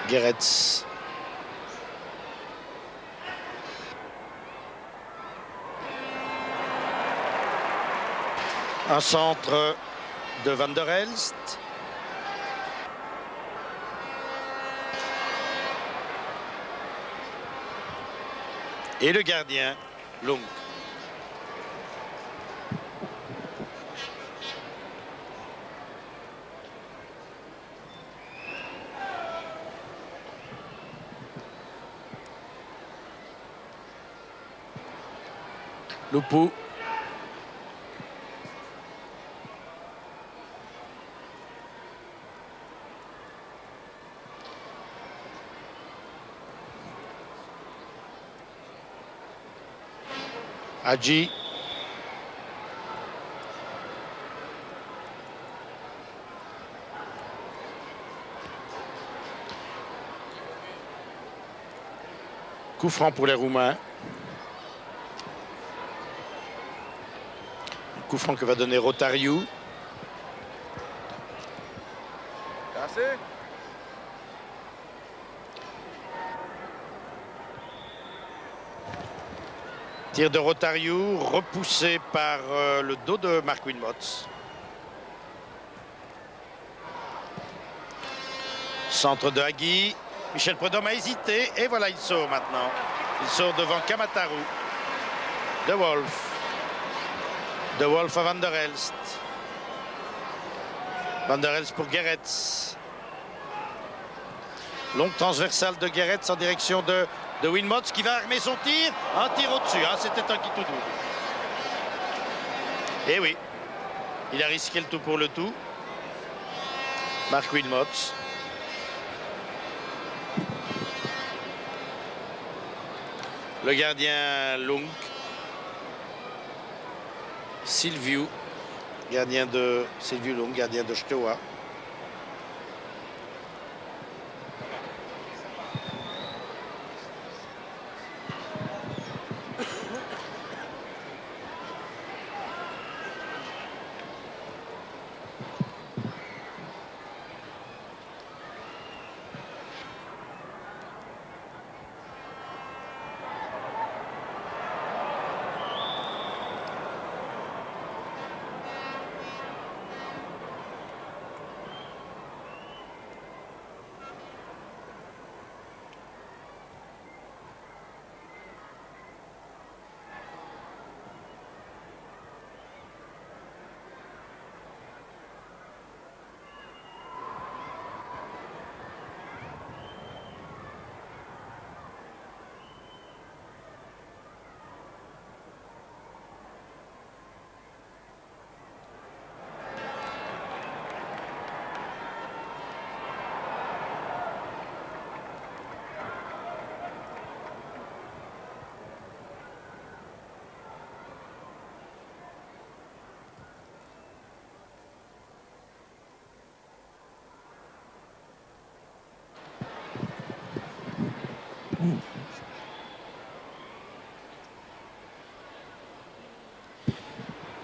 Guéretz. Un centre de Van der Elst. Et le gardien, Long. Loupou. Hadji. Coup franc pour les Roumains. Coup franc que va donner Rotariou. Tir de Rotariou, repoussé par le dos de Marc Wilmots. Centre de Agui. Michel Prudhomme a hésité et voilà, il sort maintenant. Il sort devant Kamataru. De Wolf. De Wolf à Van der Elst. Van der Elst pour Guéretz. Longue transversale de Guéretz en direction de Wilmots qui va armer son tir. Un tir au-dessus. Ah, c'était un qui tout double. Et oui, il a risqué le tout pour le tout. Marc Wilmots. Le gardien Lung. Silviu, gardien de Silviu Lung, gardien de Steaua.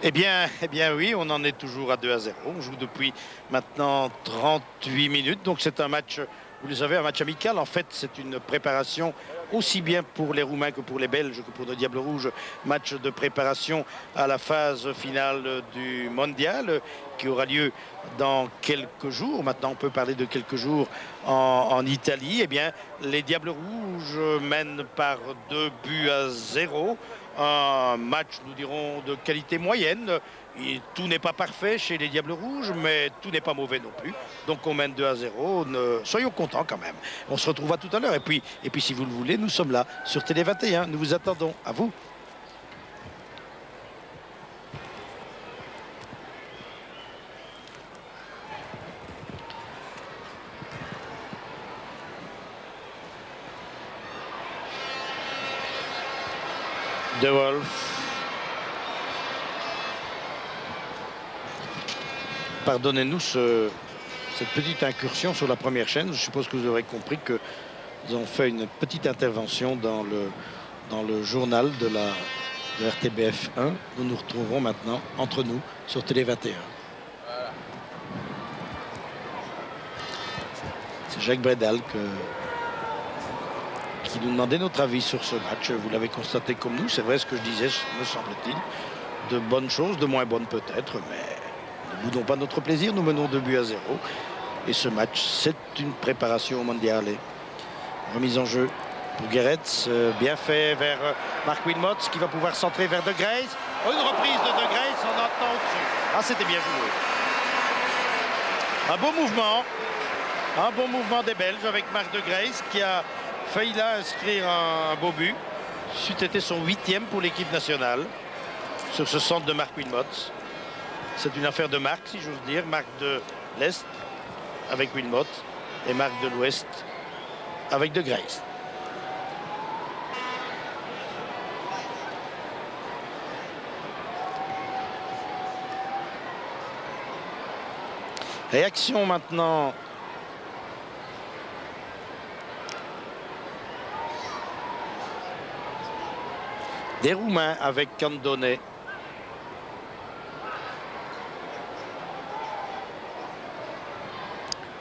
Eh bien oui, on en est toujours à 2-0. On joue depuis maintenant 38 minutes. Donc c'est un match, vous le savez, un match amical. En fait, c'est une préparation aussi bien pour les Roumains que pour les Belges, que pour nos Diables Rouges. Match de préparation à la phase finale du mondial qui aura lieu dans quelques jours. Maintenant, on peut parler de quelques jours en Italie. Eh bien, les Diables Rouges mènent par 2-0. Un match, nous dirons, de qualité moyenne. Et tout n'est pas parfait chez les Diables Rouges, mais tout n'est pas mauvais non plus. Donc on mène 2-0. Soyons contents quand même. On se retrouvera tout à l'heure. Et puis, si vous le voulez, nous sommes là sur Télé 21. Nous vous attendons. À vous. De Wolf. Pardonnez-nous cette petite incursion sur la première chaîne. Je suppose que vous aurez compris que nous avons fait une petite intervention dans le journal de RTBF 1. Nous nous retrouverons maintenant entre nous sur Télé 21. C'est Jacques Bredal qui nous demandait notre avis sur ce match. Vous l'avez constaté comme nous. C'est vrai ce que je disais, me semble-t-il. De bonnes choses, de moins bonnes peut-être, mais ne boudons pas notre plaisir. Nous menons 2-0. Et ce match, c'est une préparation au mondial. Remise en jeu pour Geretz. Bien fait vers Marc Wilmots qui va pouvoir centrer vers De Grace. Une reprise de De Grace en attendant au-dessus. Ah, c'était bien joué. Un beau mouvement. Un bon mouvement des Belges avec Marc De Grace qui a failli là inscrire un beau but. C'eût été son 8e pour l'équipe nationale sur ce centre de Marc Wilmots. C'est une affaire de Marc, si j'ose dire. Marc de l'Est avec Wilmots et Marc de l'Ouest avec De Grace. Réaction maintenant des Roumains avec Candone.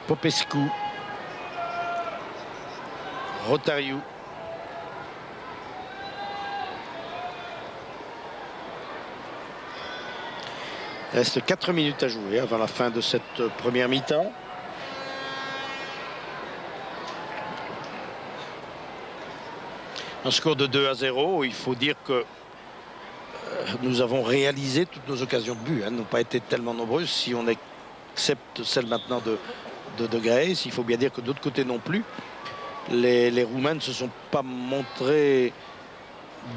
Popescu. Rotariu. Il reste 4 minutes à jouer avant la fin de cette première mi-temps. Un score de 2-0. Il faut dire que nous avons réalisé toutes nos occasions de but. Elles n'ont pas été tellement nombreuses si on accepte celle maintenant de Grace. Il faut bien dire que d'autre côté non plus. Les Roumains ne se sont pas montrés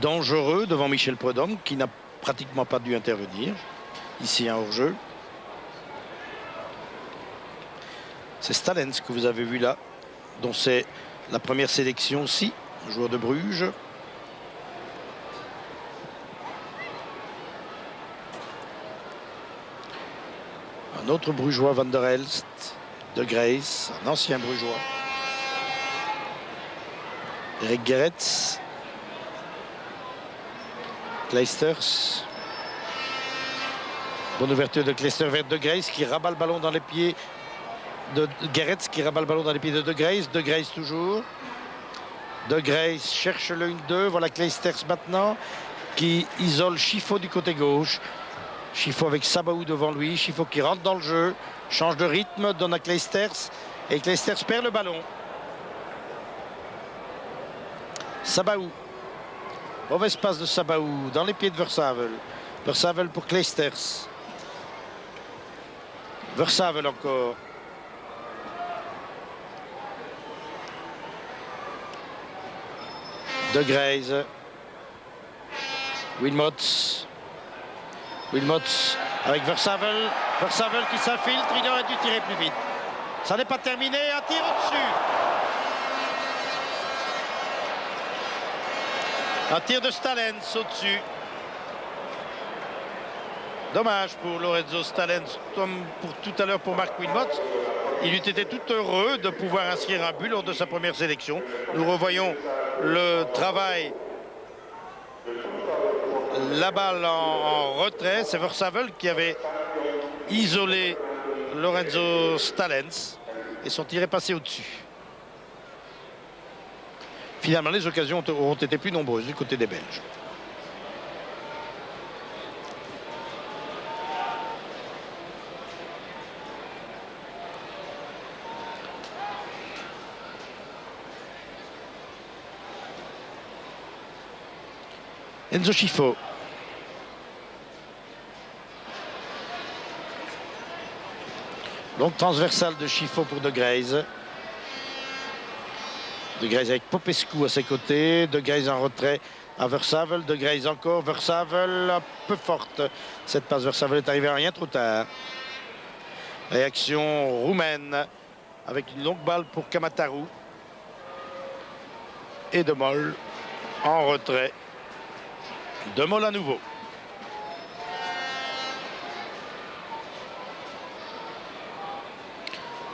dangereux devant Michel Prudhomme qui n'a pratiquement pas dû intervenir. Ici un hors-jeu. C'est Stalens que vous avez vu là, dont c'est la première sélection aussi, joueur de Bruges. Un autre Brugeois, Van der Elst, De Grace, un ancien Brugeois. Eric Geretz. Kleisters. Bonne ouverture de Kleisters vers De Grace qui rabat le ballon dans les pieds de Geretz, qui rabat le ballon dans les pieds de Grace. De Grace toujours. De Grace cherche le 1-2. Voilà Kleisters maintenant qui isole Chifo du côté gauche. Chifo avec Sabaou devant lui. Chifo qui rentre dans le jeu, change de rythme, donne à Kleisters. Et Kleisters perd le ballon. Sabaou. Mauvaise passe de Sabaou dans les pieds de Versavel. Versavel pour Kleisters. Versavel encore. De Grace. Wilmots. Wilmots avec Versavel. Versavel qui s'infiltre. Il aurait dû tirer plus vite. Ça n'est pas terminé. Un tir au-dessus. Un tir de Stalens au-dessus. Dommage pour Lorenzo Stalens, comme pour tout à l'heure pour Marc Wilmots. Il eût été tout heureux de pouvoir inscrire un but lors de sa première sélection. Nous revoyons le travail. La balle en retrait, c'est Versavel qui avait isolé Lorenzo Stalens et son tir est passé au-dessus. Finalement, les occasions ont été plus nombreuses du côté des Belges. Enzo Scifo. Donc transversal de Scifo pour De Greyse. De Greyse avec Popescu à ses côtés. De Greyse en retrait à Versavel. De Greyse encore. Versavel un peu forte. Cette passe Versavel est arrivée à rien trop tard. Réaction roumaine avec une longue balle pour Kamataru. Et De Mol en retrait. De Mol à nouveau.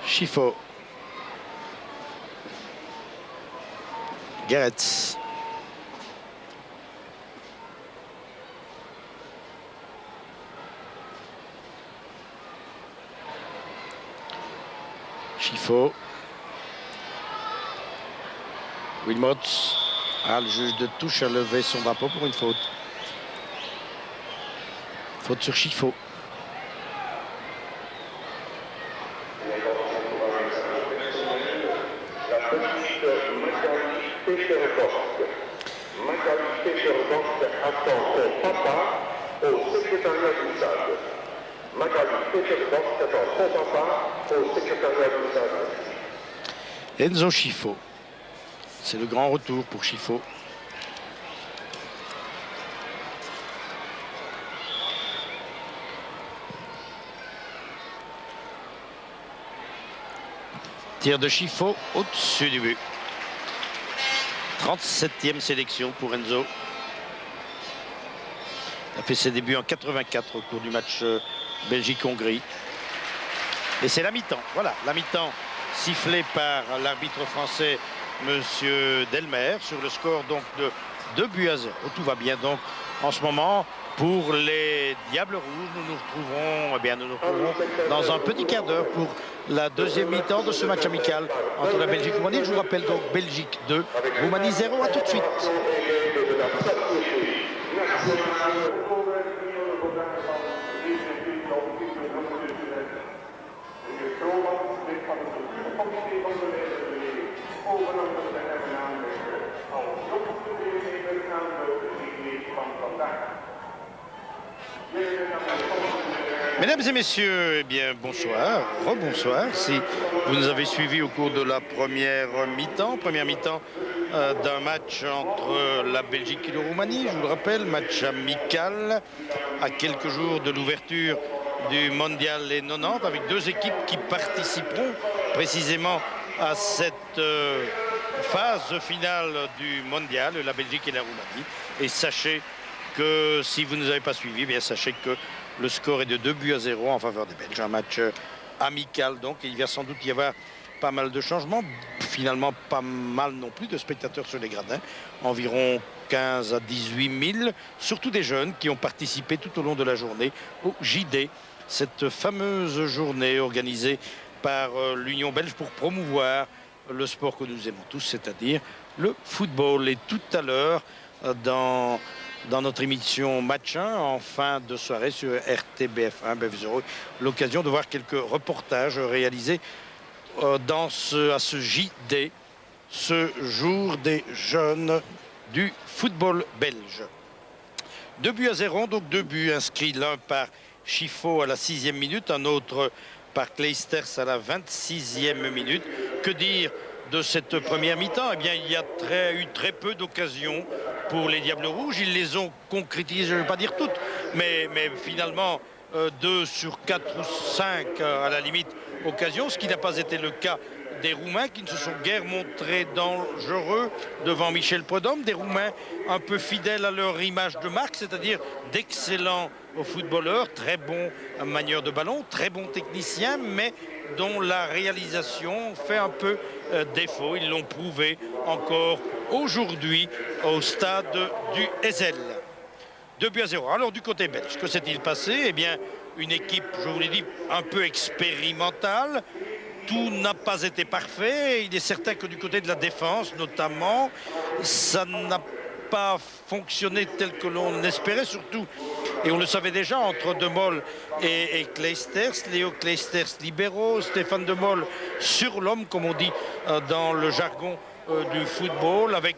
Scifo. Geretz. Scifo. Wilmots. Ah, le juge de touche a levé son drapeau pour une faute. Faute sur Scifo. Enzo Scifo. C'est le grand retour pour Scifo. Tir de Scifo au-dessus du but. 37e sélection pour Enzo. Il a fait ses débuts en 84 au cours du match Belgique-Hongrie. Et c'est la mi-temps. Voilà, la mi-temps sifflée par l'arbitre français, Monsieur Delmer, sur le score donc de 2-0. Tout va bien donc en ce moment pour les Diables Rouges. Nous nous retrouvons dans un petit quart d'heure pour la deuxième mi-temps de ce match amical entre la Belgique et la Roumanie. Je vous rappelle donc Belgique 2, Roumanie 0. À tout de suite. Mesdames et messieurs, eh bien bonsoir, rebonsoir. Si vous nous avez suivis au cours de la première mi-temps d'un match entre la Belgique et la Roumanie, je vous le rappelle, match amical à quelques jours de l'ouverture du Mondial les 90 avec deux équipes qui participeront précisément à cette phase finale du Mondial, la Belgique et la Roumanie. Et sachez que si vous ne nous avez pas suivis, eh bien sachez que le score est de 2-0 en faveur des Belges. Un match amical donc, et il va sans doute y avoir pas mal de changements. Finalement, pas mal non plus de spectateurs sur les gradins. Environ 15 à 18 000, surtout des jeunes qui ont participé tout au long de la journée au JD. Cette fameuse journée organisée par l'Union belge pour promouvoir le sport que nous aimons tous, c'est-à-dire le football. Et tout à l'heure, dans notre émission Match 1 en fin de soirée sur RTBF1, vous aurez l'occasion de voir quelques reportages réalisés à ce JD, ce jour des jeunes du football belge. 2-0, donc 2 buts inscrits, l'un par Scifo à la 6e minute, un autre par Kleisters à la 26e minute. Que dire de cette première mi-temps? Eh bien, il y a eu très peu d'occasions pour les Diables Rouges. Ils les ont concrétisées, je ne vais pas dire toutes, mais finalement 2 sur 4 ou 5 à la limite occasions, ce qui n'a pas été le cas des Roumains qui ne se sont guère montrés dangereux devant Michel Prudhomme, des Roumains un peu fidèles à leur image de marque, c'est-à-dire d'excellents footballeurs, très bons manieurs de ballon, très bons techniciens, mais dont la réalisation fait un peu défaut. Ils l'ont prouvé encore aujourd'hui au stade du Ezel. 2-0. Alors du côté belge, que s'est-il passé? Eh bien, une équipe, je vous l'ai dit, un peu expérimentale. Tout n'a pas été parfait. Il est certain que du côté de la défense, notamment, ça n'a pas fonctionné tel que l'on espérait, surtout, et on le savait déjà, entre De Mol et Clijsters. Léo Clijsters libéraux, Stéphane De Mol sur l'homme, comme on dit dans le jargon du football, avec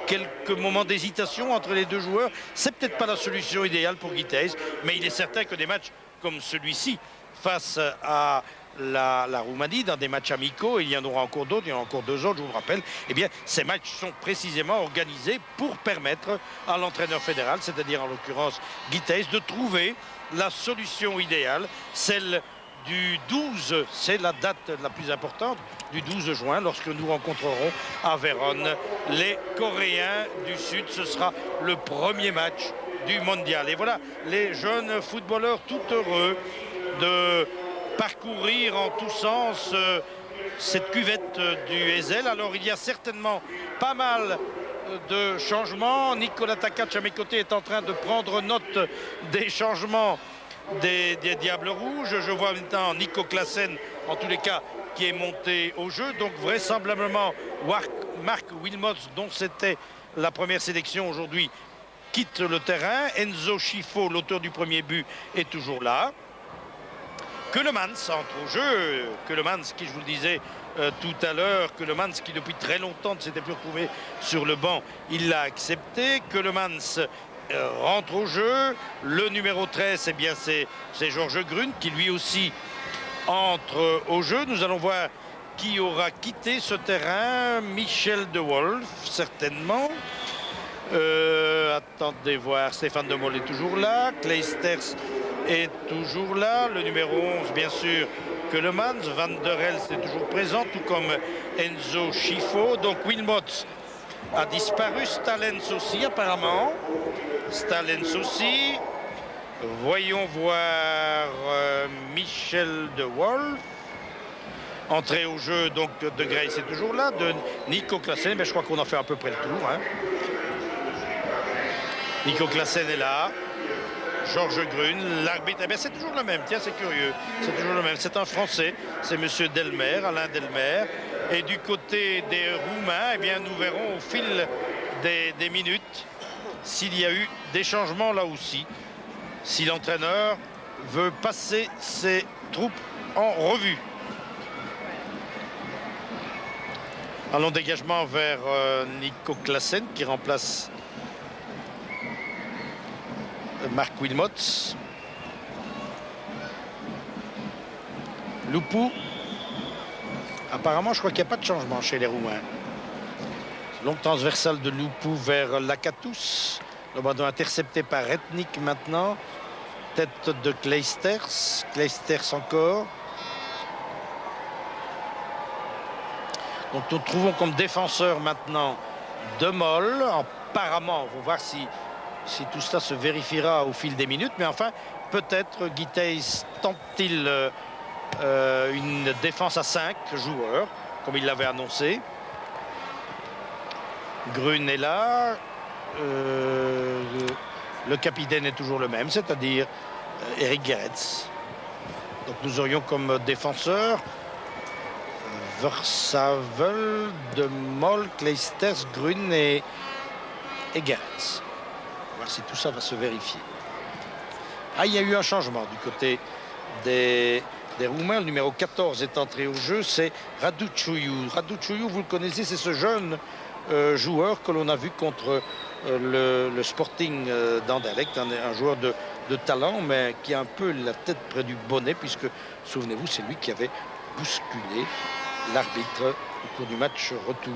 quelques moments d'hésitation entre les deux joueurs. C'est peut-être pas la solution idéale pour Guy Thys, mais il est certain que des matchs comme celui-ci, face à la Roumanie, dans des matchs amicaux, il y en aura encore d'autres, il y en aura encore 2 autres, je vous le rappelle, eh bien, ces matchs sont précisément organisés pour permettre à l'entraîneur fédéral, c'est-à-dire en l'occurrence Guy Thys, de trouver la solution idéale, celle du 12, c'est la date la plus importante, du 12 juin, lorsque nous rencontrerons à Vérone les Coréens du Sud. Ce sera le premier match du mondial. Et voilà, les jeunes footballeurs tout heureux de parcourir en tous sens cette cuvette du Ezel. Alors il y a certainement pas mal de changements. Nicolas Takac à mes côtés est en train de prendre note des changements des Diables Rouges. Je vois maintenant Nico Classen, en tous les cas, qui est monté au jeu. Donc vraisemblablement Marc Wilmots, dont c'était la première sélection aujourd'hui, quitte le terrain. Enzo Schifo, l'auteur du premier but, est toujours là. Keulemans entre au jeu. Keulemans, qui, je vous le disais tout à l'heure, Keulemans qui depuis très longtemps ne s'était plus retrouvé sur le banc, il l'a accepté. Keulemans rentre au jeu. Le numéro 13, eh bien c'est Georges Grun qui lui aussi entre au jeu. Nous allons voir qui aura quitté ce terrain. Michel De Wolf, certainement. Attendez voir, Stéphane De Mol est toujours là. Clijsters est toujours là. Le numéro 11, bien sûr, Keulemans. Van der Elst est toujours présent, tout comme Enzo Schifo. Donc Wilmots a disparu. Stalens aussi, apparemment. Stalens aussi. Voyons voir Michel De Wolf. Entrée au jeu, donc, de Grace est toujours là. De Nico Classen, mais je crois qu'on a fait à peu près le tour. Hein. Nico Classen est là. Georges Grun, l'arbitre, eh bien c'est toujours le même, tiens c'est curieux, c'est toujours le même, c'est un Français, c'est monsieur Delmer, Alain Delmer. Et du côté des Roumains, eh bien nous verrons au fil des minutes s'il y a eu des changements là aussi, si l'entraîneur veut passer ses troupes en revue. Allons dégagement vers Nico Classen qui remplace Marc Wilmots. Loupou. Apparemment, je crois qu'il n'y a pas de changement chez les Roumains. Longue transversale de Loupou vers Lakatous. Le ballon intercepté par Etnik maintenant. Tête de Clijsters. Clijsters encore. Donc nous trouvons comme défenseur maintenant De Mol. Apparemment, on va voir si tout cela se vérifiera au fil des minutes. Mais enfin, peut-être Guy Thys tente-t-il une défense à 5 joueurs, comme il l'avait annoncé. Grun est là. Le capitaine est toujours le même, c'est-à-dire Eric Gerets. Donc nous aurions comme défenseur Versavel, De Mol, Clijsters, Grun et Gerets. Voir si tout ça va se vérifier. Ah, il y a eu un changement du côté des Roumains. Le numéro 14 est entré au jeu, c'est Radu Ciuiu. Radu Ciuiu, vous le connaissez, c'est ce jeune joueur que l'on a vu contre le Sporting d'Anderlecht, un joueur de talent, mais qui a un peu la tête près du bonnet, puisque, souvenez-vous, c'est lui qui avait bousculé l'arbitre au cours du match retour.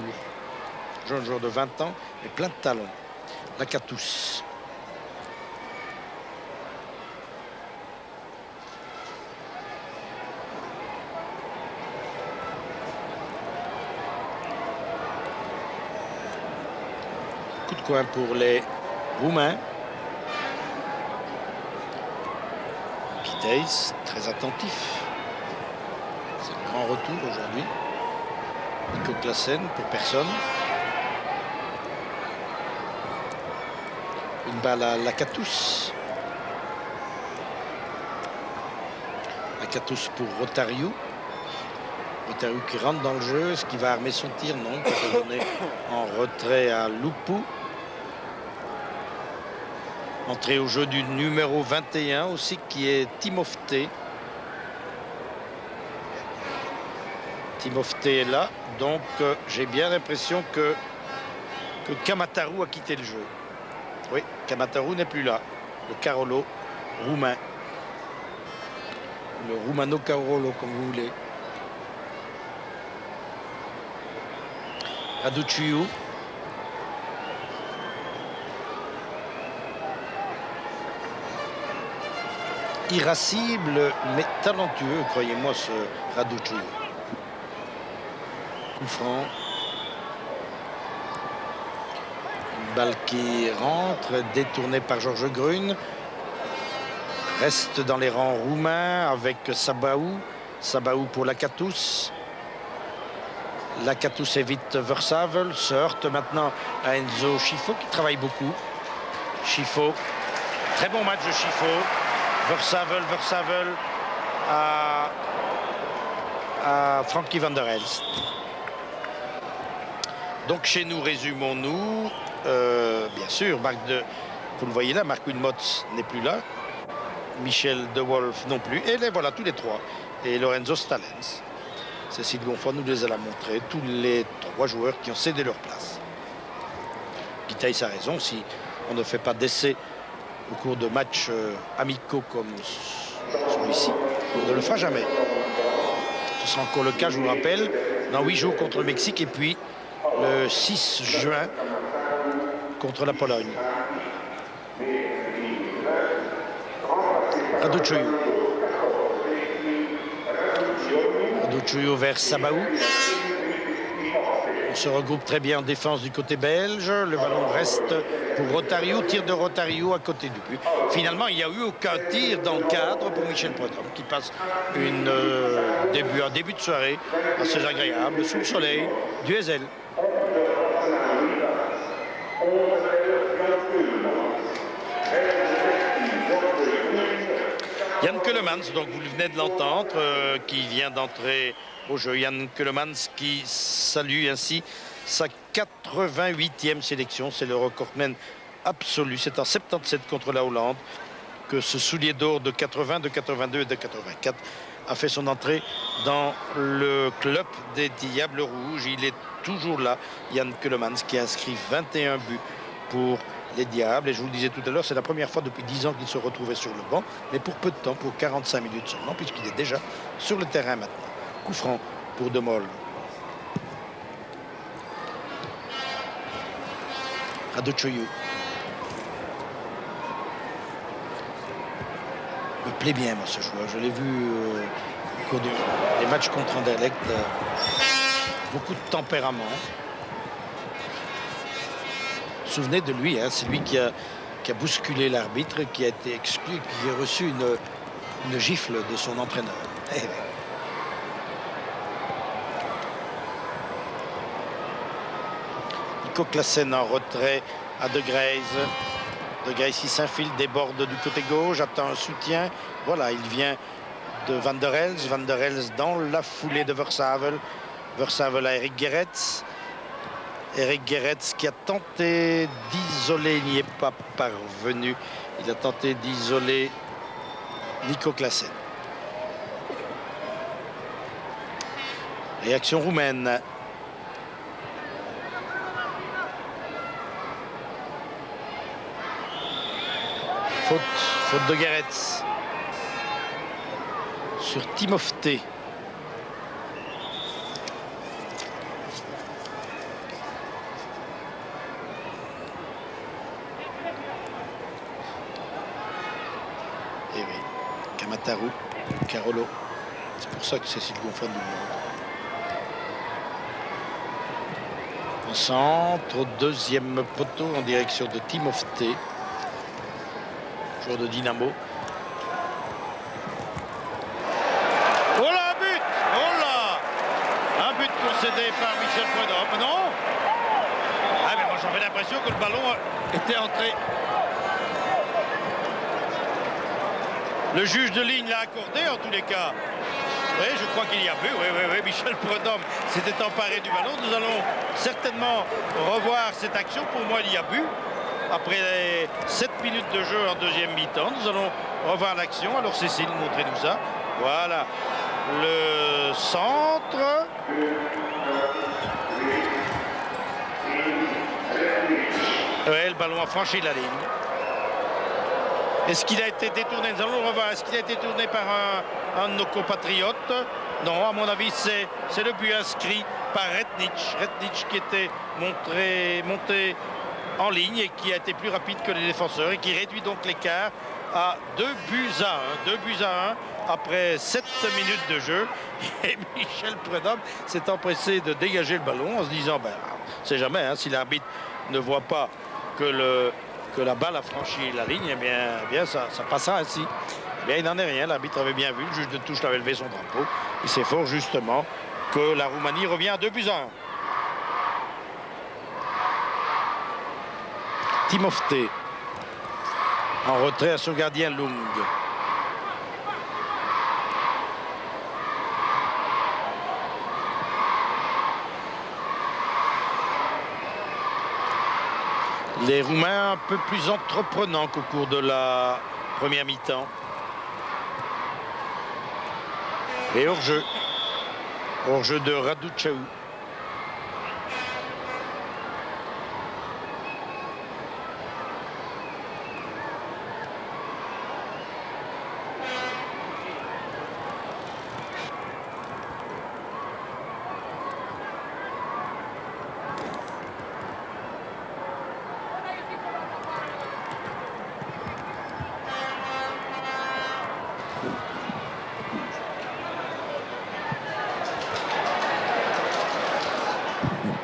Jeune joueur de 20 ans, mais plein de talent. Lakatous. Coup de coin pour les Roumains. Guy Thys, très attentif. C'est le grand retour aujourd'hui. Nico Classen pour personne. Une balle à Lakatos. Lakatos pour Rotario. Rotario qui rentre dans le jeu. Est-ce qu'il va armer son tir? Non, il peut donner en retrait à Lupu. Entrée au jeu du numéro 21 aussi, qui est Timofte. Timofte est là, donc j'ai bien l'impression que Kamataru a quitté le jeu. Oui, Kamataru n'est plus là. Le Carolo roumain. Le Rumano Carolo, comme vous voulez. Raduciu. Irascible, mais talentueux, croyez-moi, ce Raduciu. Coup franc. Une balle qui rentre, détournée par Georges Grune. Reste dans les rangs roumains avec Sabaou. Sabaou pour Lakatos. Lakatos évite Versavel. Se heurte maintenant à Enzo Schifo qui travaille beaucoup. Schifo. Très bon match de Schifo. Versavel à Frankie van der Elst. Donc chez nous, résumons-nous. Bien sûr, vous le voyez là, Marc Wilmots n'est plus là. Michel De Wolf non plus. Et les voilà tous les trois. Et Lorenzo Stalens. Cécile Gonfort nous les a montré. Tous les trois joueurs qui ont cédé leur place. Guitaïs a raison. Si on ne fait pas d'essai au cours de matchs amicaux comme celui-ci, on ne le fera jamais. Ce sera encore le cas, je vous le rappelle, dans 8 jours contre le Mexique et puis le 6 juin contre la Pologne. Raduciu. Raduciu vers Sabaou. On se regroupe très bien en défense du côté belge. Le ballon reste pour Rotario. Tir de Rotario à côté du but. Finalement, il n'y a eu aucun tir dans le cadre pour Michel Prudhomme qui passe un début de soirée assez agréable sous le soleil du Heysel. Yann Keulemans, donc vous venez de l'entendre, qui vient d'entrer au jeu. Yann Keulemans qui salue ainsi sa 88e sélection. C'est le recordman absolu. C'est en 77 contre la Hollande que ce soulier d'or de 80, de 82 et de 84 a fait son entrée dans le club des Diables Rouges. Il est toujours là, Yann Keulemans, qui a inscrit 21 buts pour les Diables. Et je vous le disais tout à l'heure, c'est la première fois depuis 10 ans qu'il se retrouvait sur le banc, mais pour peu de temps, pour 45 minutes seulement, puisqu'il est déjà sur le terrain maintenant. Coup franc pour De Mol. Raduciu. Me plaît bien, moi, ce joueur. Je l'ai vu au cours des matchs contre Anderlecht. Beaucoup de tempérament. Souvenez de lui, hein, c'est lui qui a bousculé l'arbitre, qui a été exclu, qui a reçu une gifle de son entraîneur. Nico Classen en retrait à De Greyse. De Greyse qui s'infile, déborde du côté gauche, attend un soutien. Voilà, il vient de Van der Elst. Van der Elst dans la foulée de Versavel. Versavel à Eric Gerets. Eric Gerets qui a tenté d'isoler, il n'y est pas parvenu. Il a tenté d'isoler Nico Classen. Réaction roumaine. Faute de Gerets sur Timofte. Et oui, Kamataru, Carolo. C'est pour ça que Cécile Gonfort nous montre. En centre, au deuxième poteau en direction de Timofte. Joueur de Dynamo. Oh là, un but! Oh là! Un but concédé par l'impression que le ballon était entré. Le juge de ligne l'a accordé en tous les cas. Oui, je crois qu'il y a but. Oui, Michel Prudhomme s'était emparé du ballon. Nous allons certainement revoir cette action. Pour moi, il y a but. Après les 7 minutes de jeu en deuxième mi-temps, nous allons revoir l'action. Alors Cécile, montrez-nous ça. Voilà. Le centre. Ouais, le ballon a franchi la ligne. Est-ce qu'il a été détourné? Nous allons le revoir. Est-ce qu'il a été détourné par un de nos compatriotes? Non, à mon avis, c'est le but inscrit par Retnich. Retnich qui était monté en ligne et qui a été plus rapide que les défenseurs et qui réduit donc l'écart à 2-1. 2-1 après 7 minutes de jeu. Et Michel Prudhomme s'est empressé de dégager le ballon en se disant, ben, on ne sait jamais, hein, si l'arbitre ne voit pas que la balle a franchi la ligne, eh bien ça passera ainsi. Eh bien, il n'en est rien, l'arbitre avait bien vu, le juge de touche avait levé son drapeau. Et c'est fort justement que la Roumanie revient à 2-1. Timofte en retrait à son gardien Lung. Les Roumains un peu plus entreprenants qu'au cours de la première mi-temps. Et hors-jeu. Hors-jeu de Raducanu.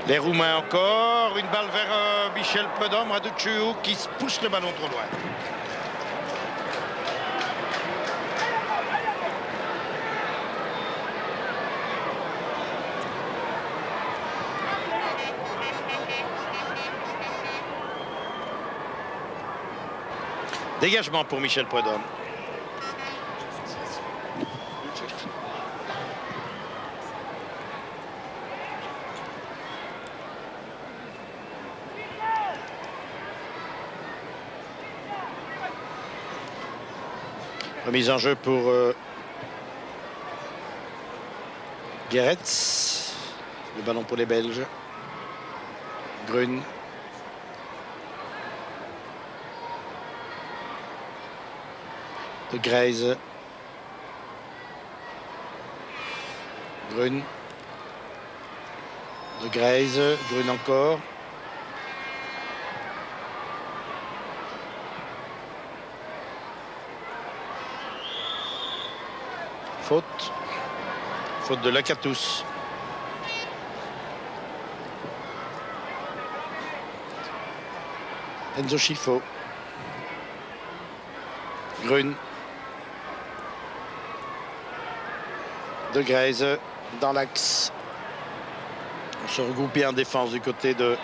Les Roumains encore, une balle vers Michel Prudhomme, Raducanu qui pousse le ballon trop loin. Dégagement pour Michel Prudhomme. Remise en jeu pour Geretz. Le ballon pour les Belges. Grun. De Greyze. Grun. De Greyze. Grun encore. Faute. Faute de Lakatos. Enzo Scifo. Grun. De Greyze dans l'axe. On se regroupe en défense du côté de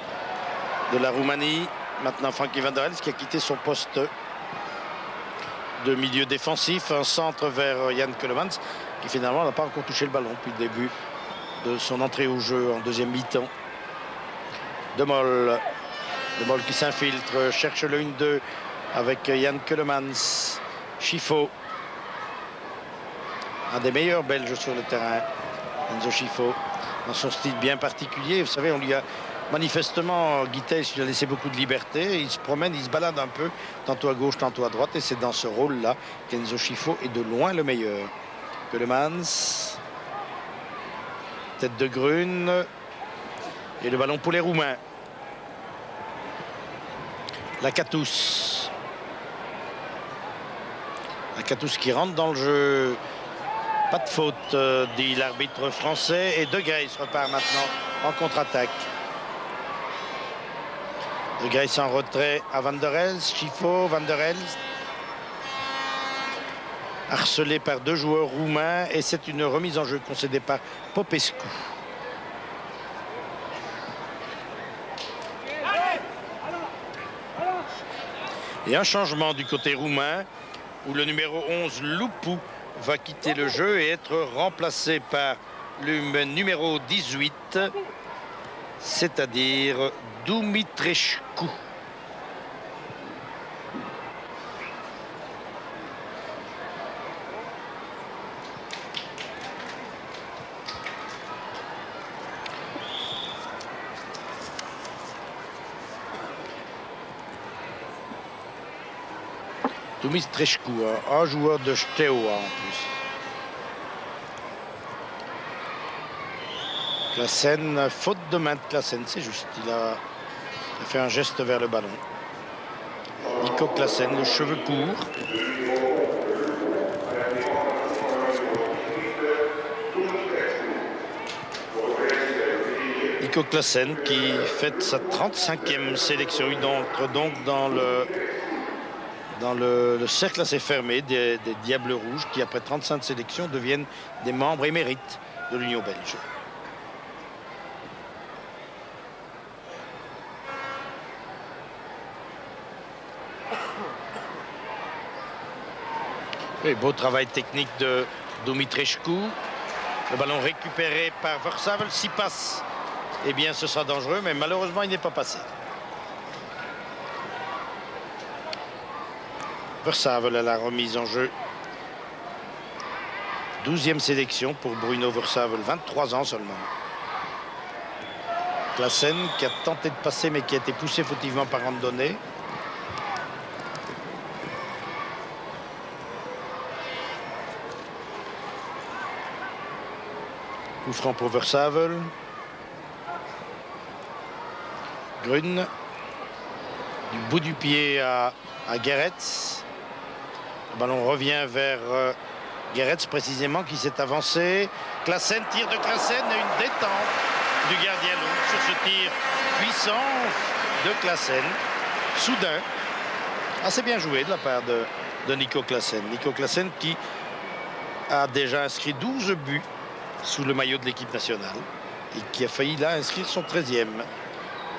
la Roumanie. Maintenant Frankie Van der Elst qui a quitté son poste de milieu défensif. Un centre vers Jan Keulemans qui finalement n'a pas encore touché le ballon depuis le début de son entrée au jeu en deuxième mi-temps. De Mol qui s'infiltre, cherche le 1-2 avec Jan Keulemans. Scifo, un des meilleurs Belges sur le terrain, Enzo Scifo, dans son style bien particulier. Vous savez, on lui a manifestement, Guitès lui a laissé beaucoup de liberté. Il se promène, il se balade un peu, tantôt à gauche, tantôt à droite. Et c'est dans ce rôle-là qu'Enzo Scifo est de loin le meilleur. Keulemans, tête de Grun. Et le ballon pour les Roumains. Lakatos. Lakatos qui rentre dans le jeu. Pas de faute, dit l'arbitre français. Et De Greyze repart maintenant en contre-attaque. De Greyze en retrait à Van der Elst. Scifo, Van der Elst. Harcelé par deux joueurs roumains. Et c'est une remise en jeu concédée par Popescu. Et un changement du côté roumain où le numéro 11, Lupu, va quitter le jeu et être remplacé par le numéro 18, c'est-à-dire Dumitrescu. Dumitrescu, un joueur de Steaua en plus. Klaassen, faute de main de Klaassen, c'est juste. Il a fait un geste vers le ballon. Nico Klaassen, les cheveux courts. Nico Klaassen qui fête sa 35e sélection. Il entre donc dans le cercle assez fermé des Diables Rouges qui, après 35 sélections, deviennent des membres émérites de l'Union belge. Et beau travail technique de Dumitrescu. Le ballon récupéré par Versavel. S'il passe, eh bien ce sera dangereux, mais malheureusement il n'est pas passé. Versavel à la remise en jeu. 12e sélection pour Bruno Versavel, 23 ans seulement. Klaassen qui a tenté de passer mais qui a été poussé fautivement par Andone. Coup franc pour Versavel. Grun. Du bout du pied à Geretz. Le ballon revient vers Geretz précisément qui s'est avancé. Klaassen, tir de Klaassen et une détente du gardien Lund sur ce tir puissant de Klaassen. Soudain, assez bien joué de la part de Nico Klaassen. Nico Klaassen qui a déjà inscrit 12 buts sous le maillot de l'équipe nationale et qui a failli là inscrire son 13e.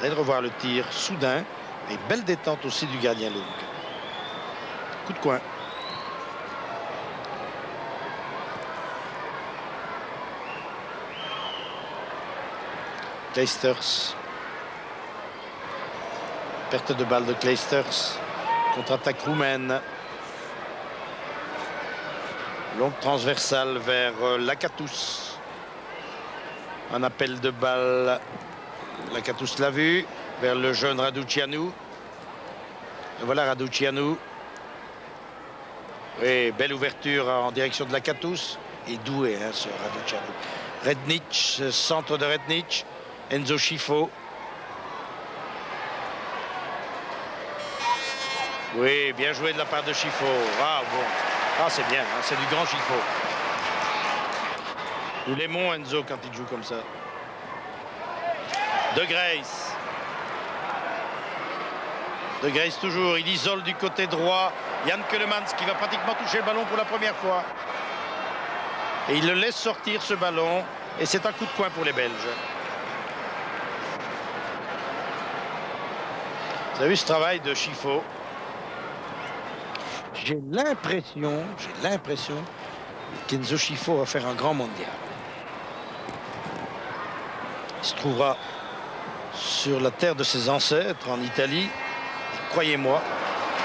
Allez revoir le tir soudain et belle détente aussi du gardien Lund. Coup de coin. Kleisters. Perte de balle de Kleisters. Contre-attaque roumaine. Longue transversale vers Lakatos. Un appel de balle. Lakatos l'a vu. Vers le jeune Raducianu. Et voilà Raducianu. Et belle ouverture en direction de Lakatos. Et doué hein, ce Raducianu. Rednitsch, centre de Rednitsch. Enzo Schifo. Oui, bien joué de la part de Schifo. Ah bon. Ah c'est bien, hein, c'est du grand Schifo. Nous l'aimons Enzo quand il joue comme ça. De Grace. De Grace toujours, il isole du côté droit Jan Keulemans qui va pratiquement toucher le ballon pour la première fois. Et il le laisse sortir ce ballon et c'est un coup de coin pour les Belges. Vous avez vu ce travail de Schifo? J'ai l'impression qu'Enzo Schifo va faire un grand mondial. Il se trouvera sur la terre de ses ancêtres en Italie. Croyez-moi,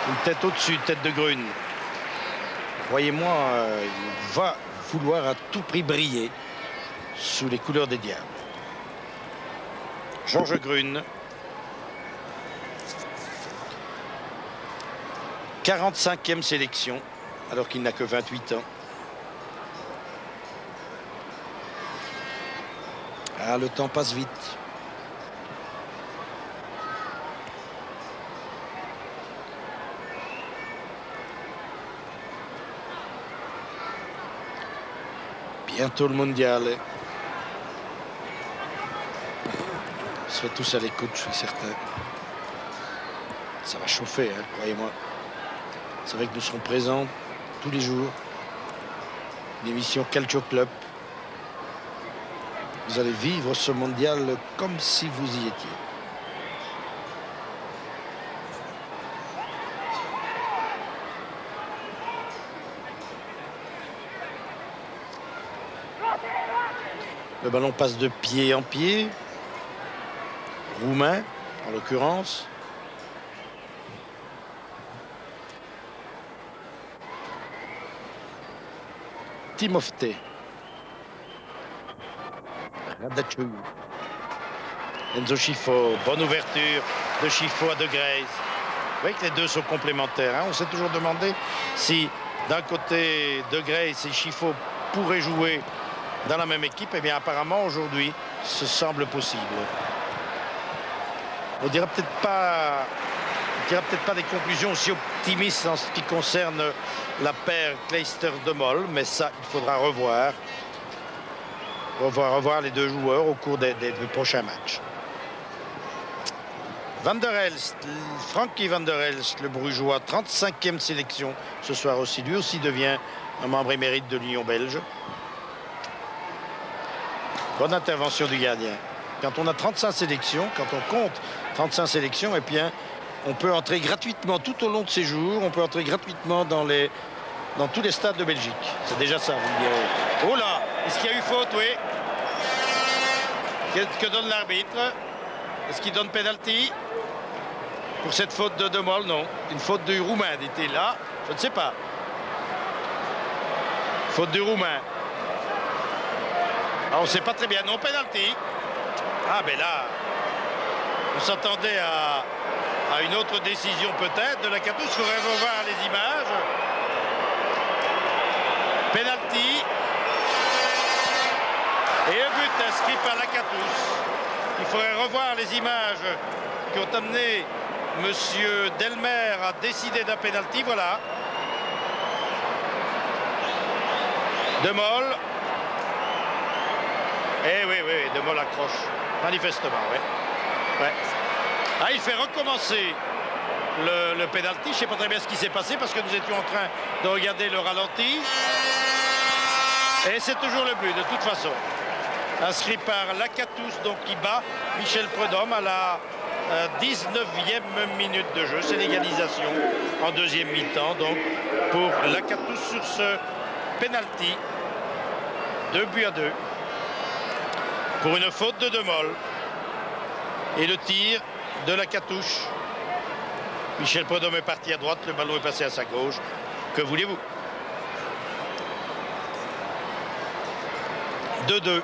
une tête au-dessus, tête de Grun. Croyez-moi, il va vouloir à tout prix briller sous les couleurs des Diables. Georges Grun. 45e sélection, alors qu'il n'a que 28 ans. Ah, le temps passe vite. Bientôt le mondial. Ils seront tous à l'écoute, je suis certain. Ça va chauffer, hein, croyez-moi. C'est vrai que nous serons présents tous les jours. Une émission Calcio Club. Vous allez vivre ce mondial comme si vous y étiez. Le ballon passe de pied en pied. Roumain, en l'occurrence. Timofte. Radachou. Enzo Scifo. Bonne ouverture de Scifo à De Graise. Vous voyez que les deux sont complémentaires. Hein. On s'est toujours demandé si d'un côté De Graise et Scifo pourraient jouer dans la même équipe. Eh bien apparemment aujourd'hui, ce semble possible. On dira peut-être pas des conclusions aussi optimistes en ce qui concerne la paire Clijsters-De Mol, mais ça, il faudra revoir les deux joueurs au cours des prochains matchs. Van der Elst, Frankie Van der Elst, le Brugeois, 35e sélection ce soir aussi. Lui aussi devient un membre émérite de l'Union belge. Bonne intervention du gardien. Quand on a 35 sélections, quand on compte 35 sélections, eh bien, on peut entrer gratuitement tout au long de ses jours. On peut entrer gratuitement dans tous les stades de Belgique. C'est déjà ça, vous me direz. Oh là, est-ce qu'il y a eu faute? Oui. Que donne l'arbitre? Est-ce qu'il donne pénalty pour cette faute de De Mol? Non. Une faute du Roumain, dit-il là. Je ne sais pas. Faute du Roumain. Ah, on ne sait pas très bien. Non, pénalty. Ah, ben là, on s'attendait à une autre décision peut-être de Lakatos. Il faudrait revoir les images. Penalty. Et un but inscrit par Lakatos. Il faudrait revoir les images qui ont amené Monsieur Delmer à décider d'un penalty. Voilà. De Mol. Eh oui, De Mol accroche. Manifestement, oui. Ouais. Ah, il fait recommencer le penalty. Je ne sais pas très bien ce qui s'est passé parce que nous étions en train de regarder le ralenti. Et c'est toujours le but, de toute façon. Inscrit par Lakatos, donc qui bat Michel Prudhomme à la 19e minute de jeu. C'est l'égalisation en deuxième mi-temps. Donc pour Lakatos sur ce penalty. 2-2. Pour une faute de De Mol. Et le tir de Lakatos. Michel Prudhomme est parti à droite, le ballon est passé à sa gauche. Que voulez-vous? 2-2.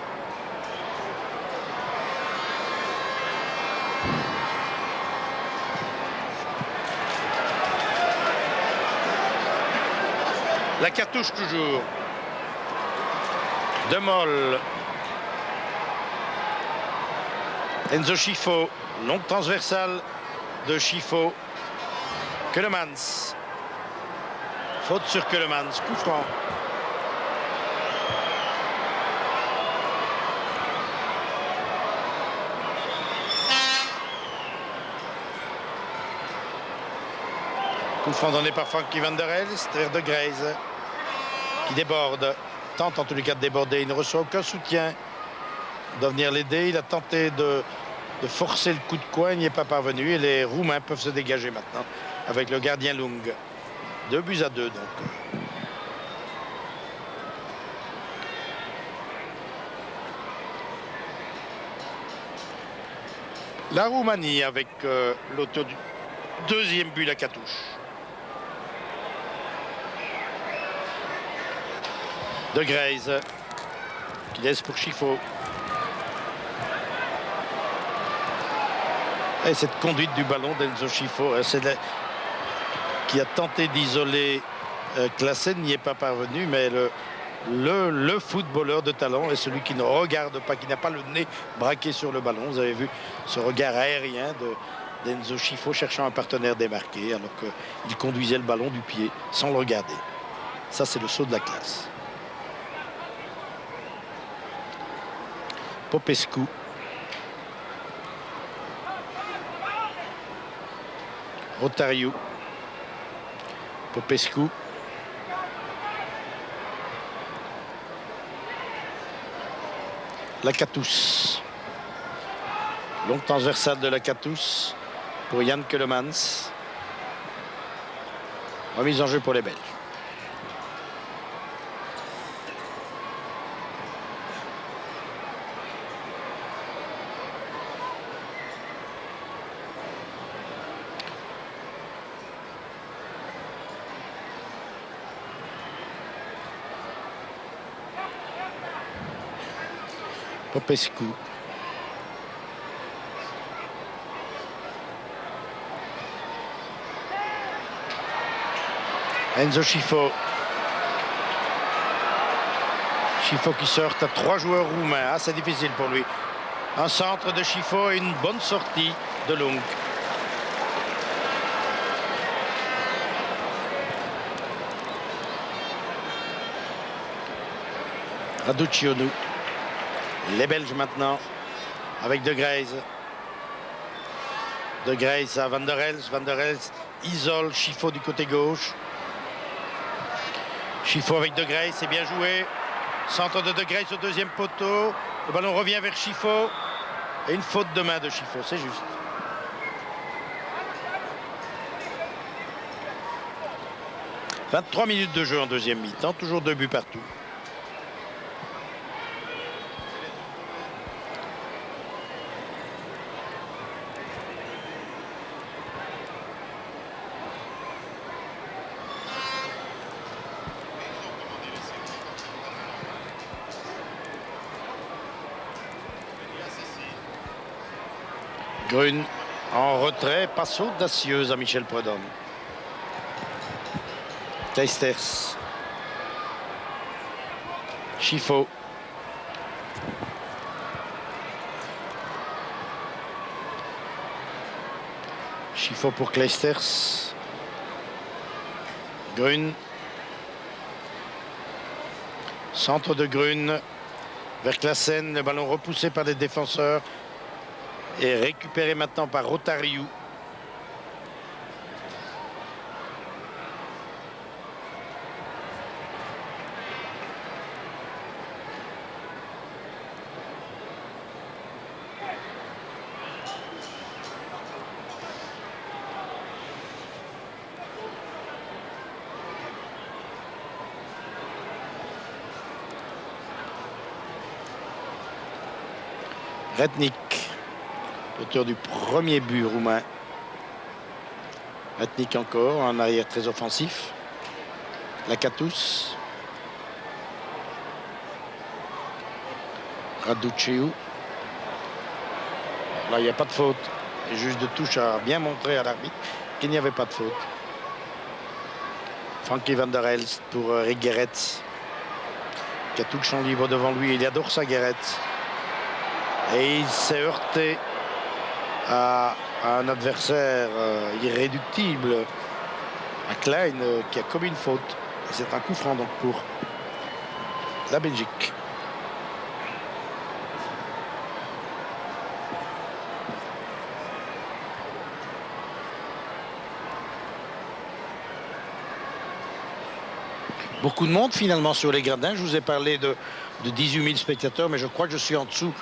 Lakatos toujours. De Mol. Enzo Scifo, longue transversale de Scifo. Keulemans. Faute sur Keulemans, coup franc. Coup franc donné par Frankie Van der Elst vers De Graise qui déborde. Tente en tous les cas de déborder. Il ne reçoit aucun soutien. Il doit venir l'aider. Il a tenté de forcer le coup de coin. Il n'y est pas parvenu. Et les Roumains peuvent se dégager maintenant avec le gardien Lung. 2-2 donc. La Roumanie avec l'auteur du deuxième but, Lakatos. De Graise qui laisse pour Scifo. Et cette conduite du ballon d'Enzo Scifo, qui a tenté d'isoler Klaassen, n'y est pas parvenu, mais le footballeur de talent est celui qui ne regarde pas, qui n'a pas le nez braqué sur le ballon. Vous avez vu ce regard aérien d'Enzo Scifo cherchant un partenaire démarqué alors qu'il conduisait le ballon du pied sans le regarder. Ça, c'est le saut de la classe. Popescu. Rotariu. Popescu. Lakatos. Longue transversale de Lakatos pour Jan Keulemans. Remise en jeu pour les Belges. Popescu. Enzo Scifo. Scifo qui sort à 3 joueurs roumains. Ah, c'est difficile pour lui. Un centre de Scifo et une bonne sortie de Lung. Raduccionu. Les Belges maintenant avec De Greyse. De Greyse à Van der Elst. Van der Elst isole Scifo du côté gauche. Scifo avec De Greyse, c'est bien joué. Centre de Greyse au deuxième poteau. Le ballon revient vers Scifo. Et une faute de main de Scifo, c'est juste. « 23 minutes de jeu en deuxième mi-temps, toujours 2 buts partout. » Grün en retrait, passe audacieuse à Michel Prudhomme. Kleisters. Scifo. Scifo pour Kleisters. Grün. Centre de Grün vers Classen. Le ballon repoussé par les défenseurs. Et récupéré maintenant par Rotariou. Rednik. Auteur du premier but roumain. Rednik encore, un arrière très offensif. Lakatus. Raducciu. Là, il n'y a pas de faute. Le juge de touche a bien montré à l'arbitre qu'il n'y avait pas de faute. Frankie Van der Elst pour Rick Gerets, qui a tout le champ libre devant lui. Il adore ça, Gerets. Et il s'est heurté à un adversaire irréductible, à Klein, qui a commis une faute. Et c'est un coup franc donc pour la Belgique. Beaucoup de monde finalement sur les gradins. Je vous ai parlé de 18 000 spectateurs, mais je crois que je suis en dessous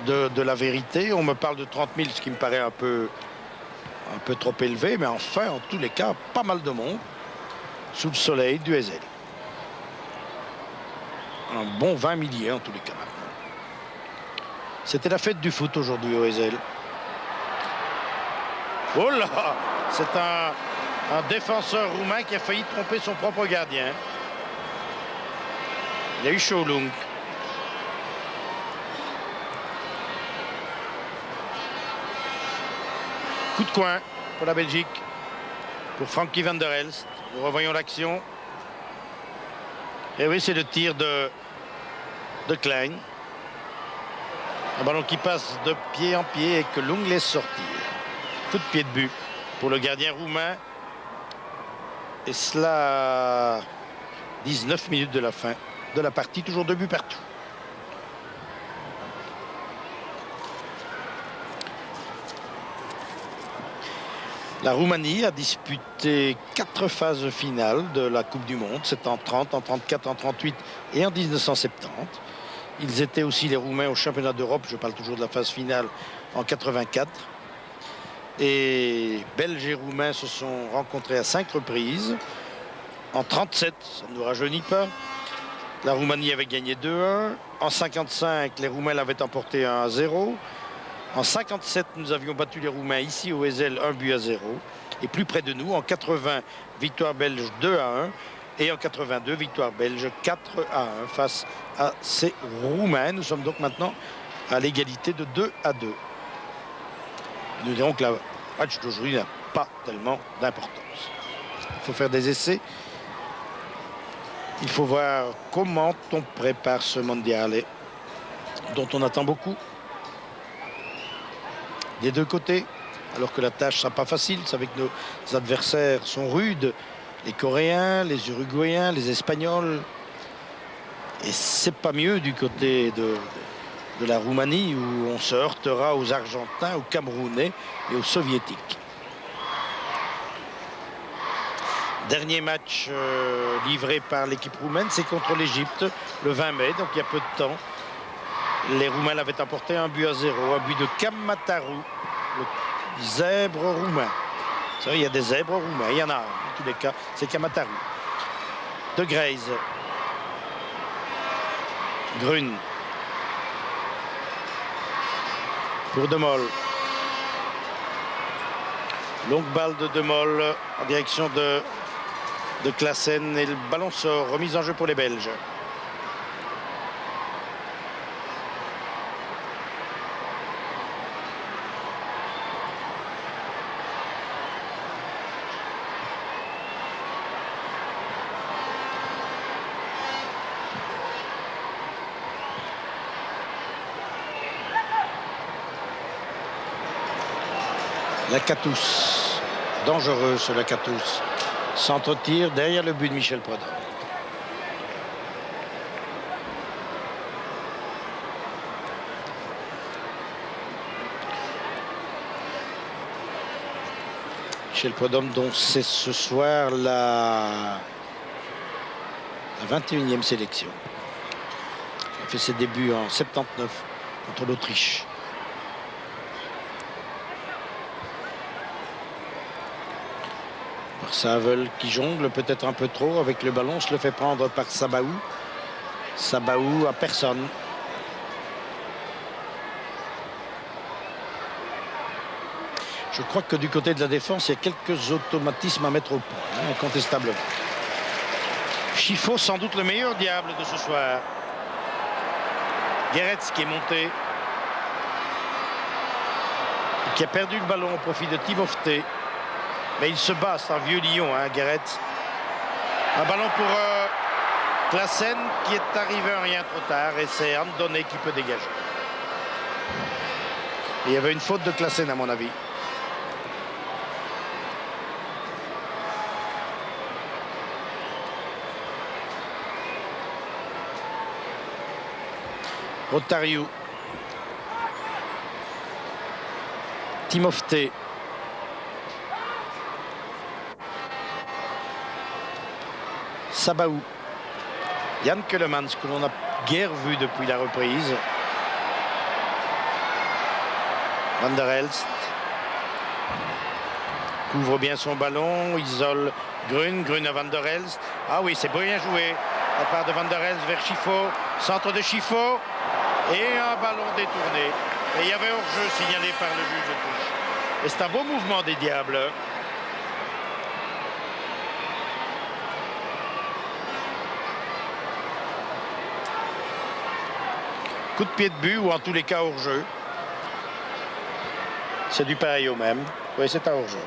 de la vérité. On me parle de 30 000, ce qui me paraît un peu trop élevé, mais enfin, en tous les cas, pas mal de monde sous le soleil du Heysel. Un bon 20 milliers en tous les cas maintenant. C'était la fête du foot aujourd'hui au Heysel. Oh là, c'est un défenseur roumain qui a failli tromper son propre gardien. Il y a eu chaud, Lung. Coup de coin pour la Belgique, pour Frankie Van der Elst. Nous revoyons l'action. Et oui, c'est le tir de Klein. Un ballon qui passe de pied en pied et que Lung laisse sortir. Coup de pied de but pour le gardien roumain. Et cela, 19 minutes de la fin de la partie, toujours 2 buts partout. La Roumanie a disputé 4 phases finales de la Coupe du Monde. C'est en 30, en 34, en 38 et en 1970. Ils étaient aussi les Roumains au championnat d'Europe. Je parle toujours de la phase finale en 84. Et Belges et Roumains se sont rencontrés à 5 reprises. En 37, ça ne nous rajeunit pas. La Roumanie avait gagné 2-1. En 55, les Roumains l'avaient emporté 1-0. En 57, nous avions battu les Roumains ici au Heysel 1-0. Et plus près de nous, en 80, victoire belge 2-1. Et en 82, victoire belge 4-1 face à ces Roumains. Nous sommes donc maintenant à l'égalité de 2-2. Nous dirons que le match d'aujourd'hui n'a pas tellement d'importance. Il faut faire des essais. Il faut voir comment on prépare ce mondial dont on attend beaucoup des deux côtés, alors que la tâche ne sera pas facile. Vous savez que nos adversaires sont rudes, les Coréens, les Uruguayens, les Espagnols. Et c'est pas mieux du côté de la Roumanie, où on se heurtera aux Argentins, aux Camerounais et aux Soviétiques. Dernier match livré par l'équipe roumaine, c'est contre l'Égypte le 20 mai, donc il y a peu de temps. Les Roumains l'avaient emporté 1-0, un but de Kamataru, le zèbre roumain. Vous savez, il y a des zèbres roumains, il y en a un, en tous les cas, c'est Kamataru. De Graze. Grun. Pour De Mol. Longue balle de De Mol en direction de Claassen et le ballon sort, remise en jeu pour les Belges. Lacatous, dangereux ce Lacatous. Centre-tir derrière le but de Michel Prudhomme. Michel Prudhomme, dont c'est ce soir la 21e sélection. Il a fait ses débuts en 79 contre l'Autriche. Savel qui jongle peut-être un peu trop avec le ballon, se le fait prendre par Sabaou. Sabaou à personne. Je crois que du côté de la défense, il y a quelques automatismes à mettre au point, incontestablement. Chifo, sans doute le meilleur diable de ce soir. Guéretz qui est monté. Qui a perdu le ballon au profit de Timofte. Mais il se bat, c'est un vieux lion, hein, Guéretz. Un ballon pour Claassen qui est arrivé un rien trop tard. Et c'est Andone qui peut dégager. Et il y avait une faute de Claassen, à mon avis. Rotario. Timofte. Sabaou. Jan Keulemans, que l'on n'a guère vu depuis la reprise. Van der Elst couvre bien son ballon, isole Grun à Van der Elst. Ah oui, c'est bien joué. La part de Van der Elst vers Chifo. Centre de Chifo. Et un ballon détourné. Et il y avait hors-jeu signalé par le juge de touche. Et c'est un beau mouvement des Diables. Coup de pied de but ou en tous les cas hors-jeu. C'est du pareil au même. Oui, c'est un hors-jeu.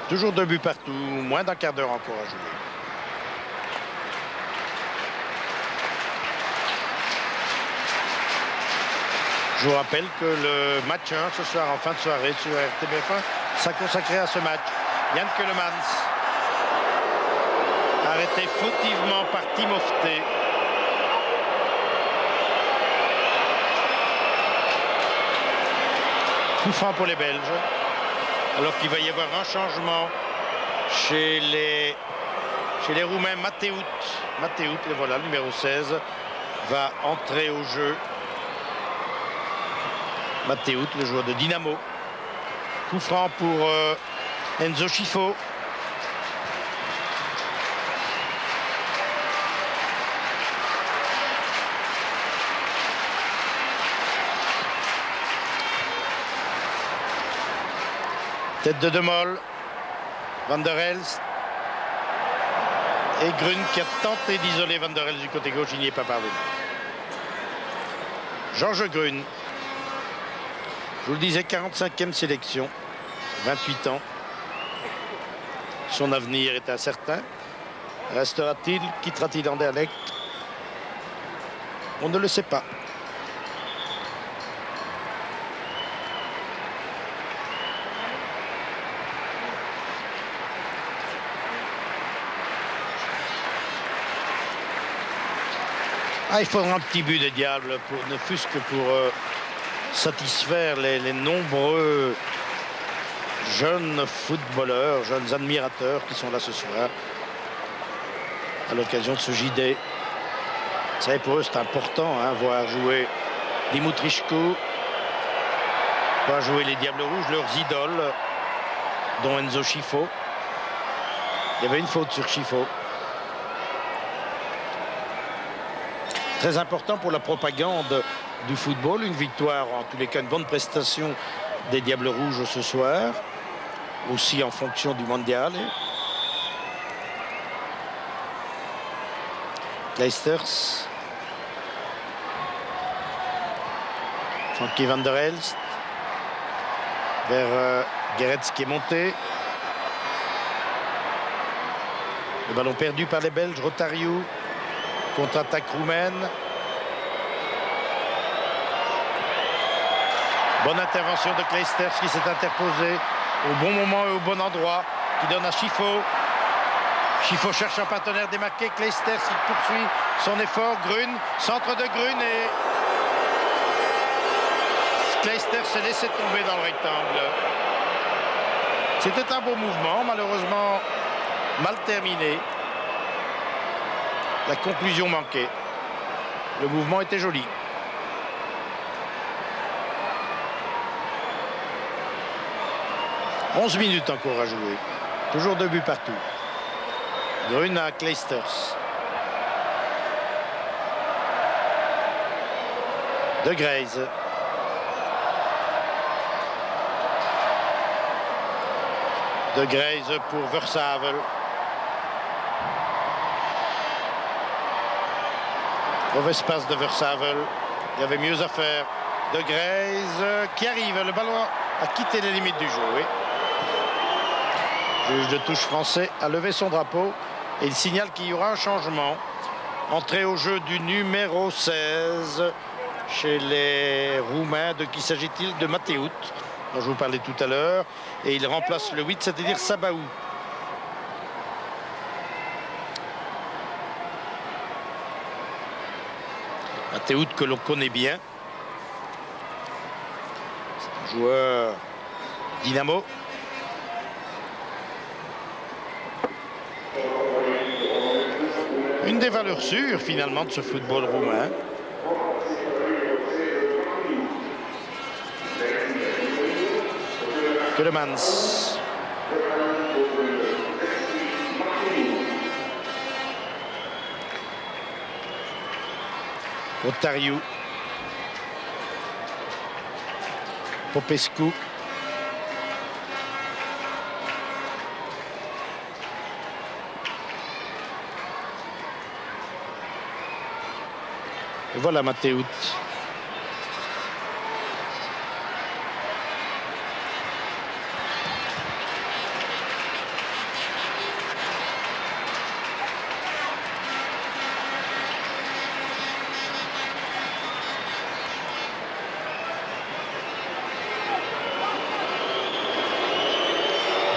Toujours 2 buts partout, moins d'un quart d'heure encore à jouer. Je vous rappelle que le match 1 ce soir en fin de soirée sur RTBF1 sera consacré à ce match. Jan Keulemans, arrêté fautivement par Timofte. Coup franc pour les Belges. Alors qu'il va y avoir un changement chez les Roumains. Mateout, le voilà, le numéro 16, va entrer au jeu. Mateout, le joueur de Dynamo. Coup franc pour Enzo Chifo. Tête de Mol. Van der Elst. Et Grun qui a tenté d'isoler Van der Elst du côté gauche, il n'y est pas parvenu. Georges Grun. Je vous le disais, 45e sélection, 28 ans. Son avenir est incertain. Restera-t-il? Quittera-t-il Anderlecht? On ne le sait pas. Ah, il faudra un petit but de diable, ne fût-ce que pour satisfaire les nombreux jeunes footballeurs, jeunes admirateurs qui sont là ce soir à l'occasion de ce JD. Vous savez, pour eux, c'est important, hein, voir jouer Dimutrichko, voir jouer les Diables Rouges, leurs idoles, dont Enzo Scifo. Il y avait une faute sur Scifo. Très important pour la propagande du football, une victoire, en tous les cas une bonne prestation des Diables Rouges ce soir, aussi en fonction du mondial. Kleisters, Frankie Van der Elst, vers Gerets qui est monté. Le ballon perdu par les Belges, Rotariou. Contre-attaque roumaine. Bonne intervention de Kleisters qui s'est interposé au bon moment et au bon endroit, qui donne à Scifo. Scifo cherche un partenaire démarqué. Kleisters, il poursuit son effort. Grun, centre de Grun et Kleisters s'est laissé tomber dans le rectangle. C'était un beau mouvement, malheureusement mal terminé. La conclusion manquait. Le mouvement était joli. « 11 minutes encore à jouer. Toujours 2 buts partout. Grun à Kleisters. De Greyz. De Greyz pour Versavel. Mauvaise passe de Versavel. Il y avait mieux à faire. De Greyz qui arrive. Le ballon a quitté les limites du jeu. Oui. Le juge de touche français a levé son drapeau et il signale qu'il y aura un changement. Entrée au jeu du numéro 16 chez les Roumains. De qui s'agit-il? De Matteout, dont je vous parlais tout à l'heure. Et il remplace le 8, c'est-à-dire Sabaou. Matteout que l'on connaît bien. C'est un joueur Dynamo. Une des valeurs sûres finalement de ce football roumain. Keulemans. Rotariou. Popescu. Et voilà Matteout.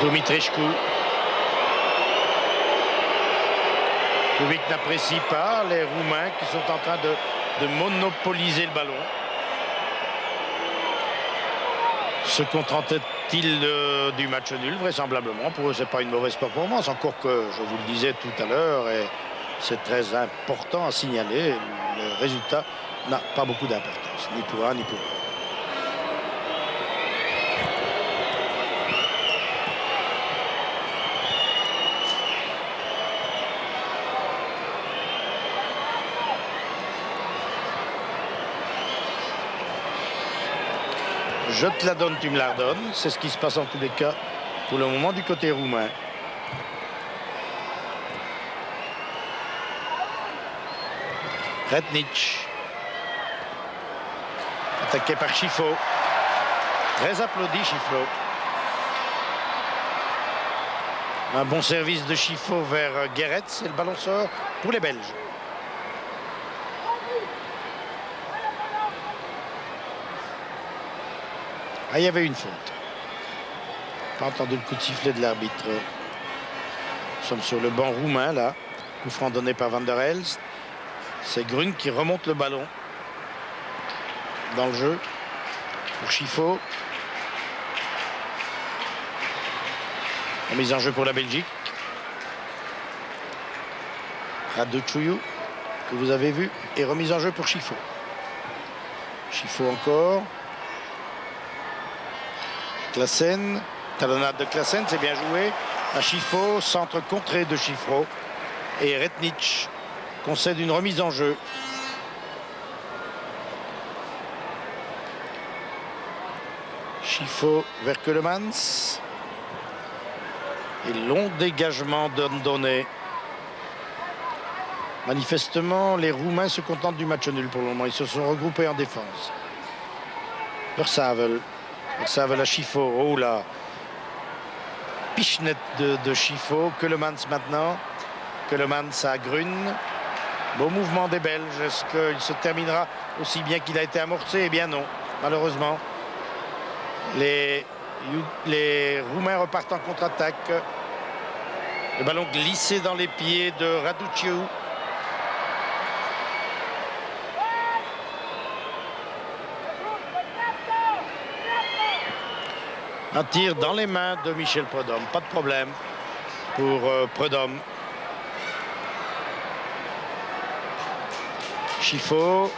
Dumitrichku. Le public n'apprécie pas les Roumains qui sont en train de monopoliser le ballon. Se contentait-il du match nul? Vraisemblablement. Pour eux, ce n'est pas une mauvaise performance. Encore que, je vous le disais tout à l'heure, et c'est très important à signaler, le résultat n'a pas beaucoup d'importance, ni pour un ni pour l'autre. Je te la donne, tu me la redonnes. C'est ce qui se passe en tous les cas pour le moment du côté roumain. Retnich. Attaqué par Chifo. Très applaudi Chifo. Un bon service de Chifo vers Guéretz et le ballon sort pour les Belges. Ah, il y avait une faute. Pas entendu le coup de sifflet de l'arbitre. Nous sommes sur le banc roumain là. Coup franc donné par Van der Elst. C'est Grun qui remonte le ballon dans le jeu pour Chifo. Mise en jeu pour la Belgique. Raduciu que vous avez vu et remise en jeu pour Chifo. Chifo encore. Claassen, talonnade de Claassen, c'est bien joué. À Chifo, centre contré de Chifro. Et Retnich concède une remise en jeu. Chifo vers Keulemans. Et long dégagement d'Andone. Manifestement, les Roumains se contentent du match nul pour le moment. Ils se sont regroupés en défense. Versavel. Versavel à Chifo. Oh là. Pichenette de Chifo. Keulemans maintenant. Keulemans à Grun. Beau mouvement des Belges. Est-ce qu'il se terminera aussi bien qu'il a été amorcé? Eh bien non, malheureusement. Les Roumains repartent en contre-attaque. Le ballon glissé dans les pieds de Raduciu. Un tir dans les mains de Michel Prudhomme. Pas de problème pour Prudhomme. Chifo.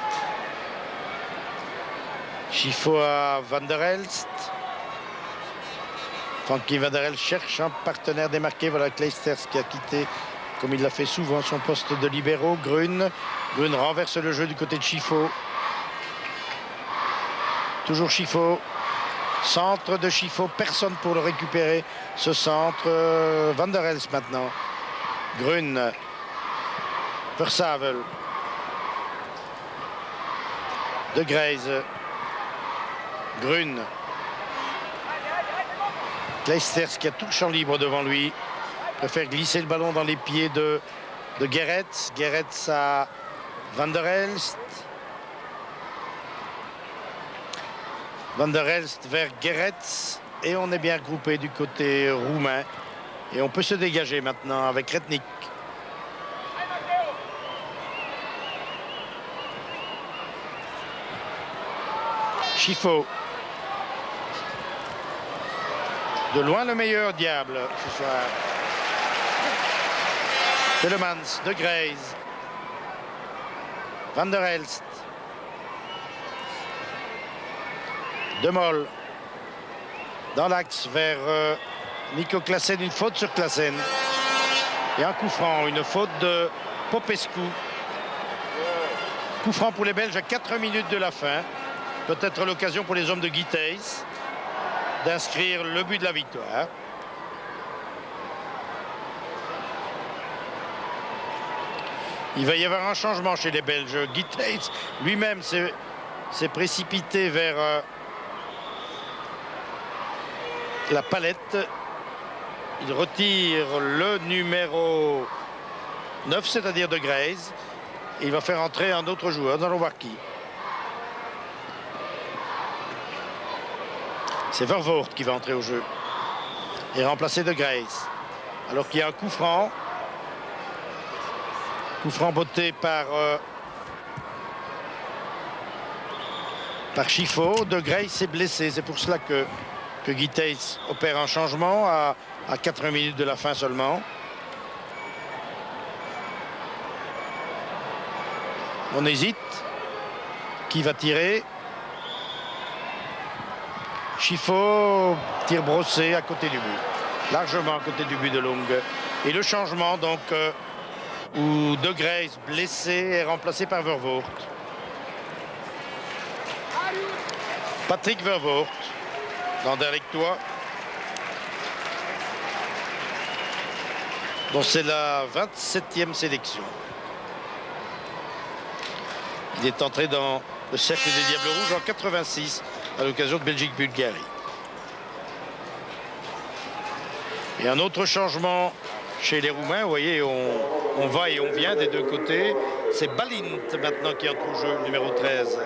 Chifo à Van der Elst. Frankie Van der Elst cherche un partenaire démarqué. Voilà Kleisters qui a quitté, comme il l'a fait souvent, son poste de libéraux. Grun. Grun renverse le jeu du côté de Chifo. Toujours Chifo. Centre de Chifo, personne pour le récupérer. Ce centre, Van der Elst maintenant. Grun. Versavel. De Greyze. Grun. Kleisters qui a tout le champ libre devant lui. Préfère glisser le ballon dans les pieds de Guéretz. Guéretz à Van der Elst. Van der Elst vers Guéretz. Et on est bien groupé du côté roumain. Et on peut se dégager maintenant avec Retnich. Chifo. De loin le meilleur diable ce soir. Keulemans, de Greyze. Van der Elst. De Mol. Dans l'axe vers Nico Claassen. Une faute sur Claassen. Et un coup franc. Une faute de Popescu. Coup franc pour les Belges à 4 minutes de la fin. Peut-être l'occasion pour les hommes de Guy Thys d'inscrire le but de la victoire. Il va y avoir un changement chez les Belges. Guy Thys lui-même s'est précipité vers la palette. Il retire le numéro 9, c'est-à-dire de Greyze. Il va faire entrer un autre joueur. Nous allons voir qui. C'est Vervoort qui va entrer au jeu et remplacer de Greyze. Alors qu'il y a un coup franc. Coup franc botté par Chifo. De Greyze s'est blessé. C'est pour cela que Guy Thys opère un changement à 4 minutes de la fin seulement. On hésite. Qui va tirer? Chifo, tir brossé à côté du but. Largement à côté du but de Long. Et le changement donc où de Greyze blessé est remplacé par Vervoort. Patrick Vervoort d'Anderlecht-Toi. Bon, c'est la 27e sélection. Il est entré dans le cercle des Diables Rouges en 86 à l'occasion de Belgique-Bulgarie. Et un autre changement chez les Roumains, vous voyez, on va et on vient des deux côtés. C'est Balint maintenant qui entre au jeu, numéro 13.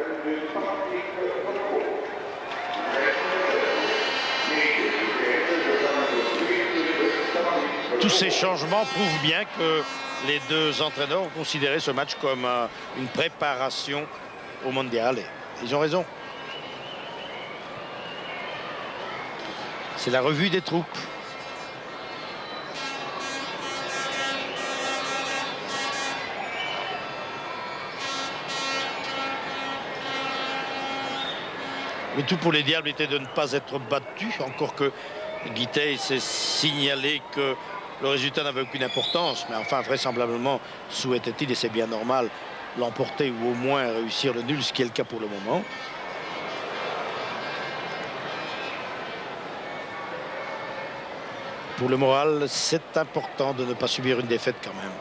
Tous ces changements prouvent bien que les deux entraîneurs ont considéré ce match comme une préparation au mondial. Et ils ont raison. C'est la revue des troupes. Le tout pour les Diables était de ne pas être battus, encore que Guittet s'est signalé que le résultat n'avait aucune importance, mais enfin vraisemblablement souhaitait-il, et c'est bien normal, l'emporter ou au moins réussir le nul, ce qui est le cas pour le moment. Pour le moral, c'est important de ne pas subir une défaite quand même.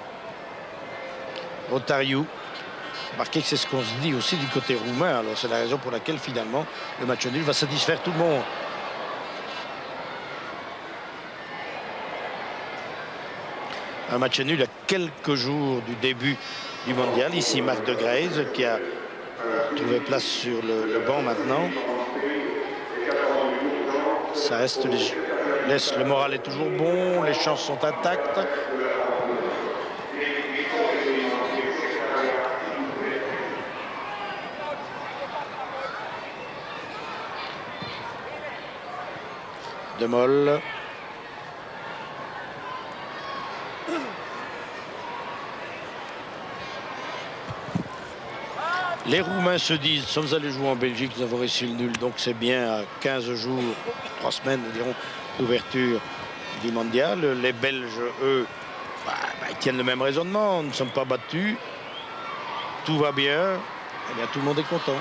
Rotariu. Remarquez que c'est ce qu'on se dit aussi du côté roumain. Alors c'est la raison pour laquelle finalement le match nul va satisfaire tout le monde. Un match nul à quelques jours du début du mondial. Ici Marc de Greyse qui a trouvé place sur le banc maintenant. Ça reste le moral est toujours bon, les chances sont intactes. De Moll. Les Roumains se disent, nous sommes allés jouer en Belgique, nous avons réussi le nul, donc c'est bien à 15 jours, 3 semaines, nous dirons, d'ouverture du mondial. Les Belges, eux, ils tiennent le même raisonnement, nous ne sommes pas battus, tout va bien, eh bien tout le monde est content.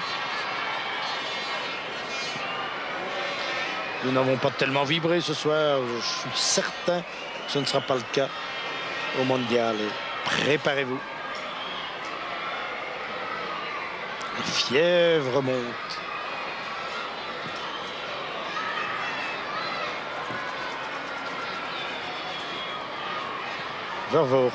Nous n'avons pas tellement vibré ce soir. Je suis certain que ce ne sera pas le cas au mondial. Et préparez-vous. La fièvre monte. Vervoort.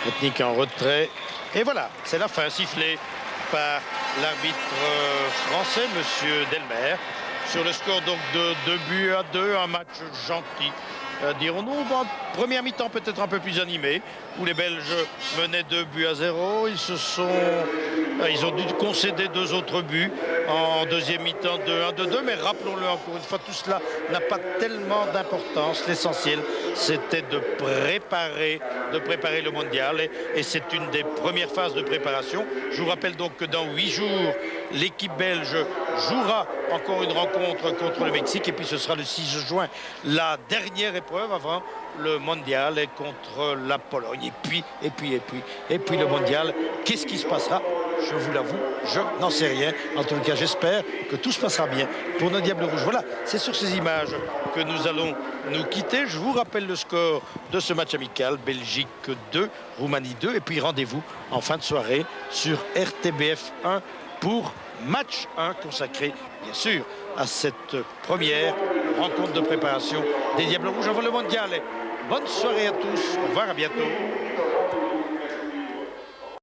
Technique en retrait. Et voilà, c'est la fin, sifflée par l'arbitre français, monsieur Delmer, sur le score donc de 2-2, un match gentil, dirons-nous. Bon, première mi-temps peut-être un peu plus animé, où les Belges menaient 2-0. Ils ont dû concéder 2 autres buts en deuxième mi-temps de 1-2, mais rappelons-le encore une fois, tout cela n'a pas tellement d'importance. L'essentiel, c'était de préparer le mondial, et c'est une des premières phases de préparation. Je vous rappelle donc que dans 8 jours, l'équipe belge jouera encore une rencontre contre le Mexique, et puis ce sera le 6 juin, la dernière épreuve avant le mondial, et contre la Pologne. Et puis le mondial, qu'est-ce qui se passera? Je vous l'avoue, je n'en sais rien. En tout cas, j'espère que tout se passera bien pour nos Diables Rouges. Voilà, c'est sur ces images que nous allons nous quitter. Je vous rappelle le score de ce match amical. Belgique 2, Roumanie 2. Et puis rendez-vous en fin de soirée sur RTBF 1 pour match 1 consacré, bien sûr, à cette première rencontre de préparation des Diables Rouges avant le mondial. Bonne soirée à tous. Au revoir, à bientôt.